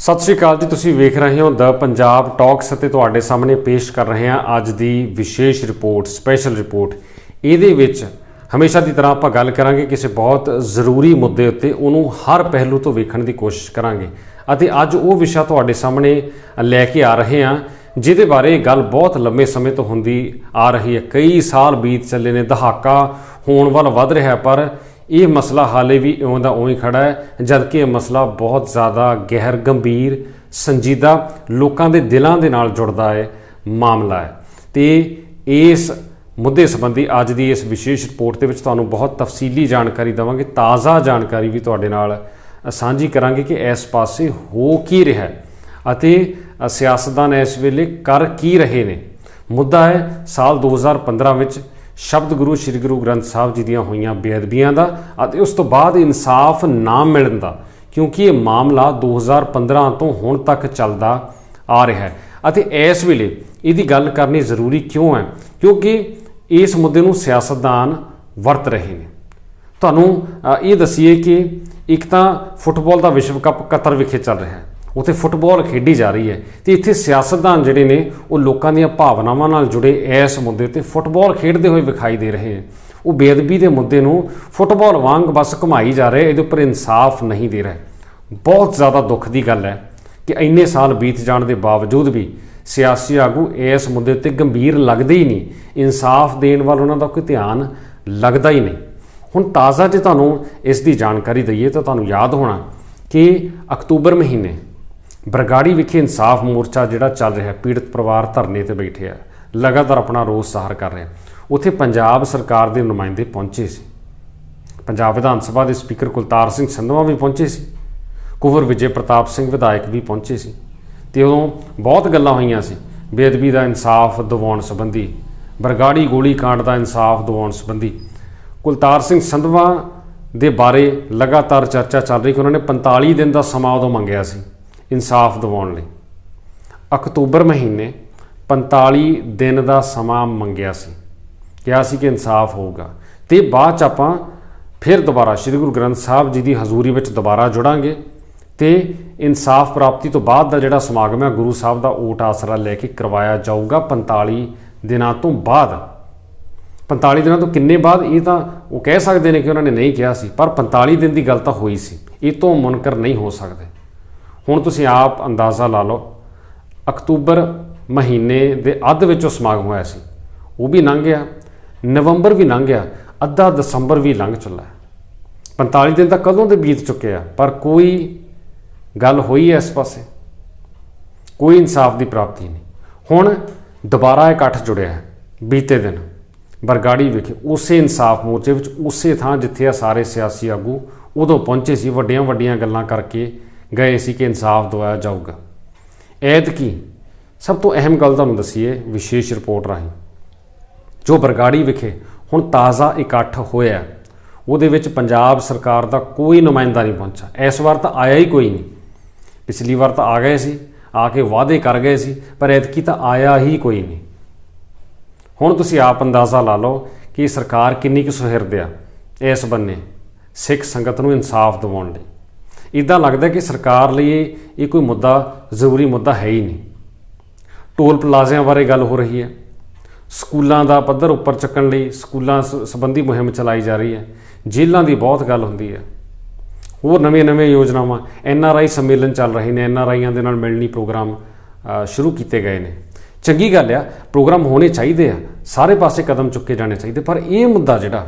सत श्री अकाल जी। तुसीं वेख रहे हो द पंजाब टॉक्स ਅਤੇ ਤੁਹਾਡੇ ਸਾਹਮਣੇ ਪੇਸ਼ ਕਰ ਰਹੇ ਹਾਂ ਅੱਜ ਦੀ ਵਿਸ਼ੇਸ਼ ਰਿਪੋर्ट ਸਪੈਸ਼ਲ ਰਿਪੋर्ट। ਇਹਦੇ ਵਿੱਚ ਹਮੇਸ਼ਾ ਦੀ ਤਰ੍ਹਾਂ ਆਪਾਂ ਗੱਲ ਕਰਾਂਗੇ ਕਿਸੇ ਬਹੁਤ ਜ਼ਰੂਰੀ ਮੁੱਦੇ ਉੱਤੇ, ਉਹਨੂੰ ਹਰ ਪਹਿਲੂ ਤੋਂ ਵੇਖਣ ਦੀ ਕੋਸ਼ਿਸ਼ ਕਰਾਂਗੇ ਅਤੇ ਅੱਜ ਉਹ ਵਿਸ਼ਾ ਤੁਹਾਡੇ ਸਾਹਮਣੇ ਲੈ ਕੇ ਆ ਰਹੇ ਹਾਂ ਜਿਹਦੇ ਬਾਰੇ ਗੱਲ ਬਹੁਤ ਲੰਮੇ ਸਮੇਂ ਤੋਂ ਹੁੰਦੀ ਆ ਰਹੀ ਹੈ। ਕਈ ਸਾਲ ਬੀਤ ਚੱਲੇ ਨੇ, ਦਹਾਕਾ ਹੋਣ ਵੱਲ ਵੱਧ ਰਿਹਾ, ਪਰ ਇਹ ਮਸਲਾ ਹਾਲੇ ਵੀ ਇਉਂ ਦਾ ਉਵੇਂ ਖੜਾ ਹੈ, ਜਦਕਿ ਇਹ ਮਸਲਾ ਬਹੁਤ ਜ਼ਿਆਦਾ ਗਹਿਰ, ਗੰਭੀਰ, ਸੰਜੀਦਾ, ਲੋਕਾਂ ਦੇ ਦਿਲਾਂ ਦੇ ਨਾਲ ਜੁੜਦਾ ਹੈ ਮਾਮਲਾ ਹੈ। ਤੇ ਇਸ ਮੁੱਦੇ ਸੰਬੰਧੀ ਅੱਜ ਦੀ ਇਸ ਵਿਸ਼ੇਸ਼ ਰਿਪੋर्ट ਦੇ ਵਿੱਚ ਤੁਹਾਨੂੰ ਬਹੁਤ ਤਫਸੀਲੀ ਜਾਣਕਾਰੀ ਦੇਵਾਂਗੇ, ਤਾਜ਼ਾ ਜਾਣਕਾਰੀ ਵੀ ਤੁਹਾਡੇ ਨਾਲ ਸਾਂਝੀ ਕਰਾਂਗੇ ਕਿ ਇਸ ਪਾਸੇ ਹੋ ਕੀ ਰਿਹਾ ਅਤੇ ਸਿਆਸਤਦਾਨ ਇਸ ਵੇਲੇ ਕਰ ਕੀ ਰਹੇ ਨੇ। ਮੁੱਦਾ ਹੈ ਸਾਲ 2015 ਵਿੱਚ ਸ਼ਬਦ ਗੁਰੂ ਸ਼੍ਰੀ ਗੁਰੂ ਗ੍ਰੰਥ ਸਾਹਿਬ ਜੀ ਦੀਆਂ ਹੋਈਆਂ ਬੇਅਦਬੀਆਂ ਦਾ ਅਤੇ ਉਸ ਤੋਂ ਬਾਅਦ ਇਨਸਾਫ ਨਾ ਮਿਲਣ ਦਾ, ਕਿਉਂਕਿ ਇਹ ਮਾਮਲਾ 2015 ਤੋਂ ਹੁਣ ਤੱਕ ਚੱਲਦਾ ਆ ਰਿਹਾ ਹੈ ਅਤੇ ਇਸ ਵੇਲੇ ਇਹਦੀ ਗੱਲ ਕਰਨੀ ਜ਼ਰੂਰੀ ਕਿਉਂ ਹੈ? ਕਿਉਂਕਿ ਇਸ ਮੁੱਦੇ ਨੂੰ ਸਿਆਸਤਦਾਨ ਵਰਤ ਰਹੇ ਨੇ। ਤੁਹਾਨੂੰ ਇਹ ਦੱਸੀਏ ਕਿ ਇੱਕ ਤਾਂ ਫੁੱਟਬਾਲ ਦਾ ਵਿਸ਼ਵ ਕੱਪ ਕਤਰ ਵਿਖੇ ਚੱਲ ਰਿਹਾ ਹੈ, ਉੱਥੇ ਫੁੱਟਬਾਲ ਖੇਡੀ ਜਾ ਰਹੀ ਹੈ ਤੇ ਇੱਥੇ ਸਿਆਸਤਦਾਨ ਜਿਹੜੇ ਨੇ ਉਹ ਲੋਕਾਂ ਦੀਆਂ ਭਾਵਨਾਵਾਂ ਨਾਲ ਜੁੜੇ ਇਸ ਮੁੱਦੇ ਤੇ ਫੁੱਟਬਾਲ ਖੇਡਦੇ ਹੋਏ ਵਿਖਾਈ ਦੇ ਰਹੇ ਹਨ। ਉਹ ਬੇਅਦਬੀ ਦੇ ਮੁੱਦੇ ਨੂੰ ਫੁੱਟਬਾਲ ਵਾਂਗ ਬਸ ਘੁਮਾਈ ਜਾ ਰਹੇ, ਇਹਦੇ ਉੱਪਰ ਇਨਸਾਫ ਨਹੀਂ ਦੇ ਰਹੇ। ਬਹੁਤ ਜ਼ਿਆਦਾ ਦੁੱਖ ਦੀ ਗੱਲ ਹੈ ਕਿ ਇੰਨੇ ਸਾਲ ਬੀਤ ਜਾਣ ਦੇ ਬਾਵਜੂਦ ਵੀ ਸਿਆਸੀ ਆਗੂ ਇਸ ਮੁੱਦੇ ਉੱਤੇ ਗੰਭੀਰ ਲੱਗਦੇ ਹੀ ਨਹੀਂ, ਇਨਸਾਫ ਦੇਣ ਵੱਲ ਉਹਨਾਂ ਦਾ ਕੋਈ ਧਿਆਨ ਲੱਗਦਾ ਹੀ ਨਹੀਂ। ਹੁਣ ਤਾਜ਼ਾ ਜੇ ਤੁਹਾਨੂੰ ਇਸ ਦੀ ਜਾਣਕਾਰੀ ਦਈਏ ਤਾਂ ਤੁਹਾਨੂੰ ਯਾਦ ਹੋਣਾ ਕਿ ਅਕਤੂਬਰ ਮਹੀਨੇ ਬਰਗਾੜੀ ਵਿਖੇ ਇਨਸਾਫ ਮੋਰਚਾ ਜਿਹੜਾ ਚੱਲ ਰਿਹਾ, ਪੀੜਤ ਪਰਿਵਾਰ ਧਰਨੇ ਤੇ ਬੈਠੇ ਆ, ਲਗਾਤਾਰ ਆਪਣਾ ਰੋਸ ਜ਼ਾਹਰ ਕਰ ਰਹੇ। ਉੱਥੇ ਪੰਜਾਬ ਸਰਕਾਰ ਦੇ ਨੁਮਾਇੰਦੇ ਪਹੁੰਚੇ ਸੀ, ਪੰਜਾਬ ਵਿਧਾਨ ਸਭਾ ਦੇ ਸਪੀਕਰ ਕੁਲਤਾਰ ਸਿੰਘ ਸੰਧਵਾ ਵੀ ਪਹੁੰਚੇ ਸੀ, ਕੁੰਵਰ ਵਿਜੇ ਪ੍ਰਤਾਪ ਸਿੰਘ ਵਿਧਾਇਕ ਵੀ ਪਹੁੰਚੇ ਸੀ ਤੇ ਉਦੋਂ ਬਹੁਤ ਗੱਲਾਂ ਹੋਈਆਂ ਸੀ ਬੇਅਦਬੀ ਦਾ ਇਨਸਾਫ ਦਿਵਾਉਣ ਸੰਬੰਧੀ, ਬਰਗਾੜੀ ਗੋਲੀ ਕਾਂਡ ਦਾ ਇਨਸਾਫ ਦਿਵਾਉਣ ਸੰਬੰਧੀ। ਕੁਲਤਾਰ ਸਿੰਘ ਸੰਧਵਾ ਦੇ ਬਾਰੇ ਲਗਾਤਾਰ ਚਰਚਾ ਚੱਲ ਰਹੀ ਕਿ ਉਹਨਾਂ ਨੇ 45 ਦਿਨ ਦਾ ਸਮਾਂ ਉਦੋਂ ਮੰਗਿਆ ਸੀ ਇਨਸਾਫ ਦਿਵਾਉਣ ਲਈ। ਅਕਤੂਬਰ ਮਹੀਨੇ 45 ਦਿਨ ਦਾ ਸਮਾਂ ਮੰਗਿਆ ਸੀ, ਕਿਹਾ ਸੀ ਕਿ ਇਨਸਾਫ ਹੋਊਗਾ ਤੇ ਬਾਅਦ 'ਚ ਆਪਾਂ ਫਿਰ ਦੁਬਾਰਾ ਸ਼੍ਰੀ ਗੁਰੂ ਗ੍ਰੰਥ ਸਾਹਿਬ ਜੀ ਦੀ ਹਜ਼ੂਰੀ ਵਿੱਚ ਦੁਬਾਰਾ ਜੁੜਾਂਗੇ ਤੇ ਇਨਸਾਫ ਪ੍ਰਾਪਤੀ ਤੋਂ ਬਾਅਦ ਦਾ ਜਿਹੜਾ ਸਮਾਗਮ ਹੈ ਗੁਰੂ ਸਾਹਿਬ ਦਾ ਓਟ ਆਸਰਾ ਲੈ ਕੇ ਕਰਵਾਇਆ ਜਾਊਗਾ 45 ਦਿਨਾਂ ਤੋਂ ਬਾਅਦ। 45 ਦਿਨਾਂ ਤੋਂ ਕਿੰਨੇ ਬਾਅਦ ਇਹ ਤਾਂ ਉਹ ਕਹਿ ਸਕਦੇ ਨੇ ਕਿ ਉਹਨਾਂ ਨੇ ਨਹੀਂ ਕਿਹਾ ਸੀ, ਪਰ 45 ਦਿਨ ਦੀ ਗੱਲ ਤਾਂ ਹੋਈ ਸੀ, ਇਹ ਤੋਂ ਮੁਨਕਰ ਨਹੀਂ ਹੋ ਸਕਦੇ। ਹੁਣ ਤੁਸੀਂ ਆਪ ਅੰਦਾਜ਼ਾ ਲਾ ਲਓ, ਅਕਤੂਬਰ ਮਹੀਨੇ ਦੇ ਅੱਧ ਵਿੱਚੋਂ ਸਮਾਗਮ ਹੋਇਆ ਸੀ, ਉਹ ਵੀ ਲੰਘ ਗਿਆ, ਨਵੰਬਰ ਵੀ ਲੰਘ ਗਿਆ, ਅੱਧਾ ਦਸੰਬਰ ਵੀ ਲੰਘ ਚੱਲਾ। 45 ਦਿਨ ਤਾਂ ਕਦੋਂ ਦੇ ਬੀਤ ਚੁੱਕੇ ਆ, ਪਰ ਕੋਈ ਗੱਲ ਹੋਈ ਹੈ ਇਸ ਪਾਸੇ, ਕੋਈ ਇਨਸਾਫ ਦੀ ਪ੍ਰਾਪਤੀ ਨਹੀਂ। ਹੁਣ ਦੁਬਾਰਾ ਇਕੱਠ ਜੁੜਿਆ ਹੈ ਬੀਤੇ ਦਿਨ ਬਰਗਾੜੀ ਵਿਖੇ, ਉਸੇ ਇਨਸਾਫ ਮੋਰਚੇ ਵਿੱਚ, ਉਸੇ ਥਾਂ ਜਿੱਥੇ ਆ ਸਾਰੇ ਸਿਆਸੀ ਆਗੂ ਉਦੋਂ ਪਹੁੰਚੇ ਸੀ, ਵੱਡੀਆਂ ਵੱਡੀਆਂ ਗੱਲਾਂ ਕਰਕੇ ਗਏ ਸੀ ਕਿ ਇਨਸਾਫ ਦਿਵਾਇਆ ਜਾਊਗਾ। ਐਤਕੀ ਸਭ ਤੋਂ ਅਹਿਮ ਗੱਲ ਤੁਹਾਨੂੰ ਦੱਸੀਏ ਵਿਸ਼ੇਸ਼ ਰਿਪੋर्ट ਰਾਹੀਂ, ਜੋ ਬਰਗਾੜੀ ਵਿਖੇ ਹੁਣ ਤਾਜ਼ਾ ਇਕੱਠ ਹੋਇਆ ਉਹਦੇ ਵਿੱਚ ਪੰਜਾਬ ਸਰਕਾਰ ਦਾ ਕੋਈ ਨੁਮਾਇੰਦਾ ਨਹੀਂ ਪਹੁੰਚਾ। ਇਸ ਵਾਰ ਤਾਂ ਆਇਆ ਹੀ ਕੋਈ ਨਹੀਂ, ਪਿਛਲੀ ਵਾਰ ਤਾਂ ਆ ਗਏ ਸੀ, ਆ ਕੇ ਵਾਅਦੇ ਕਰ ਗਏ ਸੀ, ਪਰ ਐਤਕੀ ਤਾਂ ਆਇਆ ਹੀ ਕੋਈ ਨਹੀਂ। ਹੁਣ ਤੁਸੀਂ ਆਪ ਅੰਦਾਜ਼ਾ ਲਾ ਲਓ ਕਿ ਸਰਕਾਰ ਕਿੰਨੀ ਕੁ ਸੁਹਿਰਦ ਆ ਇਸ ਬੰਨੇ ਸਿੱਖ ਸੰਗਤ ਨੂੰ ਇਨਸਾਫ ਦਿਵਾਉਣ ਲਈ। ਇੱਦਾਂ ਲੱਗਦਾ ਕਿ ਸਰਕਾਰ ਲਈ ਇਹ ਕੋਈ ਮੁੱਦਾ, ਜ਼ਰੂਰੀ ਮੁੱਦਾ ਹੈ ਹੀ ਨਹੀਂ। ਟੋਲ ਪਲਾਜ਼ਿਆਂ ਬਾਰੇ ਗੱਲ ਹੋ ਰਹੀ ਹੈ, ਸਕੂਲਾਂ ਦਾ ਪੱਧਰ ਉੱਪਰ ਚੱਕਣ ਲਈ ਸਕੂਲਾਂ ਸੰਬੰਧੀ ਮੁਹਿੰਮ ਚਲਾਈ ਜਾ ਰਹੀ ਹੈ, ਜੇਲ੍ਹਾਂ ਦੀ ਬਹੁਤ ਗੱਲ ਹੁੰਦੀ ਹੈ, ਹੋਰ ਨਵੀਆਂ ਯੋਜਨਾਵਾਂ, NRI ਸੰਮੇਲਨ ਚੱਲ ਰਹੇ ਨੇ, NRIਆਂ ਦੇ ਨਾਲ ਮਿਲਣੀ ਪ੍ਰੋਗਰਾਮ ਸ਼ੁਰੂ ਕੀਤੇ ਗਏ ਨੇ। ਚੰਗੀ ਗੱਲ ਆ, ਪ੍ਰੋਗਰਾਮ ਹੋਣੇ ਚਾਹੀਦੇ ਆ, ਸਾਰੇ ਪਾਸੇ ਕਦਮ ਚੁੱਕੇ ਜਾਣੇ ਚਾਹੀਦੇ, ਪਰ ਇਹ ਮੁੱਦਾ ਜਿਹੜਾ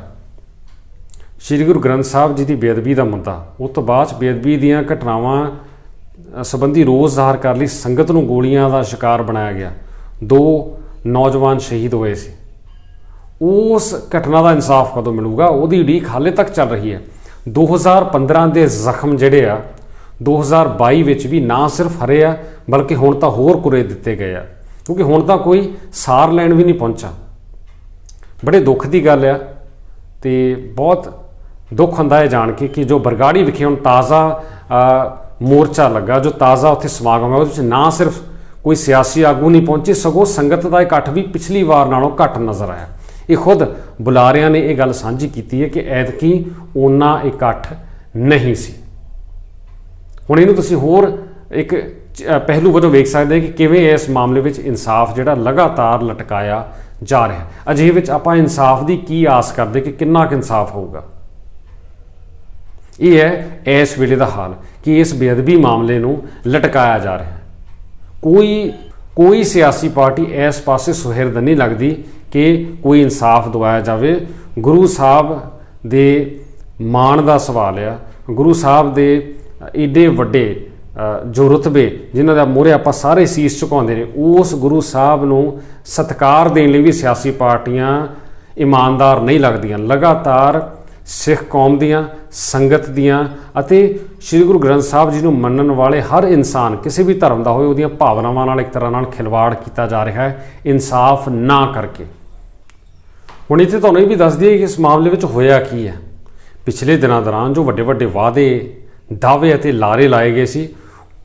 ਸ਼੍ਰੀ ਗੁਰੂ ਗ੍ਰੰਥ ਸਾਹਿਬ ਜੀ ਦੀ ਬੇਅਦਬੀ ਦਾ ਮੁੱਦਾ, ਉਸ ਤੋਂ ਬਾਅਦ ਬੇਅਦਬੀ ਦੀਆਂ ਘਟਨਾਵਾਂ ਸੰਬੰਧੀ ਰੋਸ ਜ਼ਾਹਰ ਕਰਨ ਲਈ ਸੰਗਤ ਨੂੰ ਗੋਲੀਆਂ ਦਾ ਸ਼ਿਕਾਰ ਬਣਾਇਆ ਗਿਆ, 2 ਨੌਜਵਾਨ ਸ਼ਹੀਦ ਹੋਏ ਸੀ। ਉਸ ਘਟਨਾ ਦਾ ਇਨਸਾਫ ਕਦੋਂ ਮਿਲੂਗਾ, ਉਹਦੀ ਉਡੀਕ ਹਾਲੇ ਤੱਕ ਚੱਲ ਰਹੀ ਹੈ। 2015 ਦੇ ਜ਼ਖਮ ਜਿਹੜੇ ਆ 2022 ਵਿੱਚ ਵੀ ਨਾ ਸਿਰਫ ਹਰੇ ਆ, ਬਲਕਿ ਹੁਣ ਤਾਂ ਹੋਰ ਕੁਰੇ ਦਿੱਤੇ ਗਏ ਆ, ਕਿਉਂਕਿ ਹੁਣ ਤਾਂ ਕੋਈ ਸਾਰ ਲੈਣ ਵੀ ਨਹੀਂ ਪਹੁੰਚਾ। ਬੜੇ ਦੁੱਖ ਦੀ ਗੱਲ ਆ ਤੇ ਬਹੁਤ ਦੁੱਖ ਹੁੰਦਾ ਹੈ ਜਾਣ ਕੇ ਕਿ ਜੋ ਬਰਗਾੜੀ ਵਿਖੇ ਹੁਣ ਤਾਜ਼ਾ ਮੋਰਚਾ ਲੱਗਾ, ਜੋ ਤਾਜ਼ਾ ਉੱਥੇ ਸਮਾਗਮ ਹੈ, ਉਹਦੇ ਵਿੱਚ ਨਾ ਸਿਰਫ ਕੋਈ ਸਿਆਸੀ ਆਗੂ ਨਹੀਂ ਪਹੁੰਚੇ, ਸਗੋਂ ਸੰਗਤ ਦਾ ਇਕੱਠ ਵੀ ਪਿਛਲੀ ਵਾਰ ਨਾਲੋਂ ਘੱਟ ਨਜ਼ਰ ਆਇਆ। ਇਹ ਖੁਦ ਬੁਲਾਰਿਆਂ ਨੇ ਇਹ ਗੱਲ ਸਾਂਝੀ ਕੀਤੀ ਹੈ ਕਿ ਐਤਕੀ ਓਨਾ ਇਕੱਠ ਨਹੀਂ ਸੀ। ਹੁਣ ਇਹਨੂੰ ਤੁਸੀਂ ਹੋਰ ਇੱਕ ਪਹਿਲੂ ਵਜੋਂ ਵੇਖ ਸਕਦੇ ਕਿ ਕਿਵੇਂ ਇਸ ਮਾਮਲੇ ਵਿੱਚ ਇਨਸਾਫ ਜਿਹੜਾ ਲਗਾਤਾਰ ਲਟਕਾਇਆ ਜਾ ਰਿਹਾ। ਅਜਿਹੇ ਵਿੱਚ ਆਪਾਂ ਇਨਸਾਫ ਦੀ ਕੀ ਆਸ ਕਰਦੇ ਕਿ ਕਿੰਨਾ ਕੁ ਇਨਸਾਫ ਹੋਊਗਾ। ਇਹ ਹੈ ਇਸ ਵੇਲੇ ਦਾ ਹਾਲ ਕਿ ਇਸ ਬੇਅਦਬੀ ਮਾਮਲੇ ਨੂੰ ਲਟਕਾਇਆ ਜਾ ਰਿਹਾ। ਕੋਈ ਸਿਆਸੀ ਪਾਰਟੀ ਇਸ ਪਾਸੇ ਸੁਹਿਰਦ ਨਹੀਂ ਲੱਗਦੀ ਕਿ ਕੋਈ ਇਨਸਾਫ ਦਿਵਾਇਆ ਜਾਵੇ। ਗੁਰੂ ਸਾਹਿਬ ਦੇ ਮਾਣ ਦਾ ਸਵਾਲ ਆ, ਗੁਰੂ ਸਾਹਿਬ ਦੇ ਏਡੇ ਵੱਡੇ ਜੋ ਰੁਤਬੇ ਜਿਨ੍ਹਾਂ ਦਾ ਮੂਹਰੇ ਆਪਾਂ ਸਾਰੇ ਸੀਸ ਝੁਕਾਉਂਦੇ ਨੇ, ਉਸ ਗੁਰੂ ਸਾਹਿਬ ਨੂੰ ਸਤਿਕਾਰ ਦੇਣ ਲਈ ਵੀ ਸਿਆਸੀ ਪਾਰਟੀਆਂ ਇਮਾਨਦਾਰ ਨਹੀਂ ਲੱਗਦੀਆਂ। ਲਗਾਤਾਰ ਸਿੱਖ ਕੌਮ ਦੀਆਂ, ਸੰਗਤ ਦੀਆਂ ਅਤੇ ਸ੍ਰੀ ਗੁਰੂ ਗ੍ਰੰਥ ਸਾਹਿਬ ਜੀ ਨੂੰ ਮੰਨਣ ਵਾਲੇ ਹਰ ਇਨਸਾਨ ਕਿਸੇ ਵੀ ਧਰਮ ਦਾ ਹੋਵੇ ਉਹਦੀਆਂ ਭਾਵਨਾਵਾਂ ਨਾਲ ਇੱਕ ਤਰ੍ਹਾਂ ਨਾਲ ਖਿਲਵਾੜ ਕੀਤਾ ਜਾ ਰਿਹਾ ਹੈ ਇਨਸਾਫ ਨਾ ਕਰਕੇ। ਹੁਣ ਇੱਥੇ ਤੁਹਾਨੂੰ ਇਹ ਵੀ ਦੱਸ ਦਈਏ ਕਿ ਇਸ ਮਾਮਲੇ ਵਿੱਚ ਹੋਇਆ ਕੀ ਹੈ। ਪਿਛਲੇ ਦਿਨਾਂ ਦੌਰਾਨ ਜੋ ਵੱਡੇ ਵੱਡੇ ਵਾਅਦੇ, ਦਾਅਵੇ ਅਤੇ ਲਾਰੇ ਲਾਏ ਗਏ ਸੀ,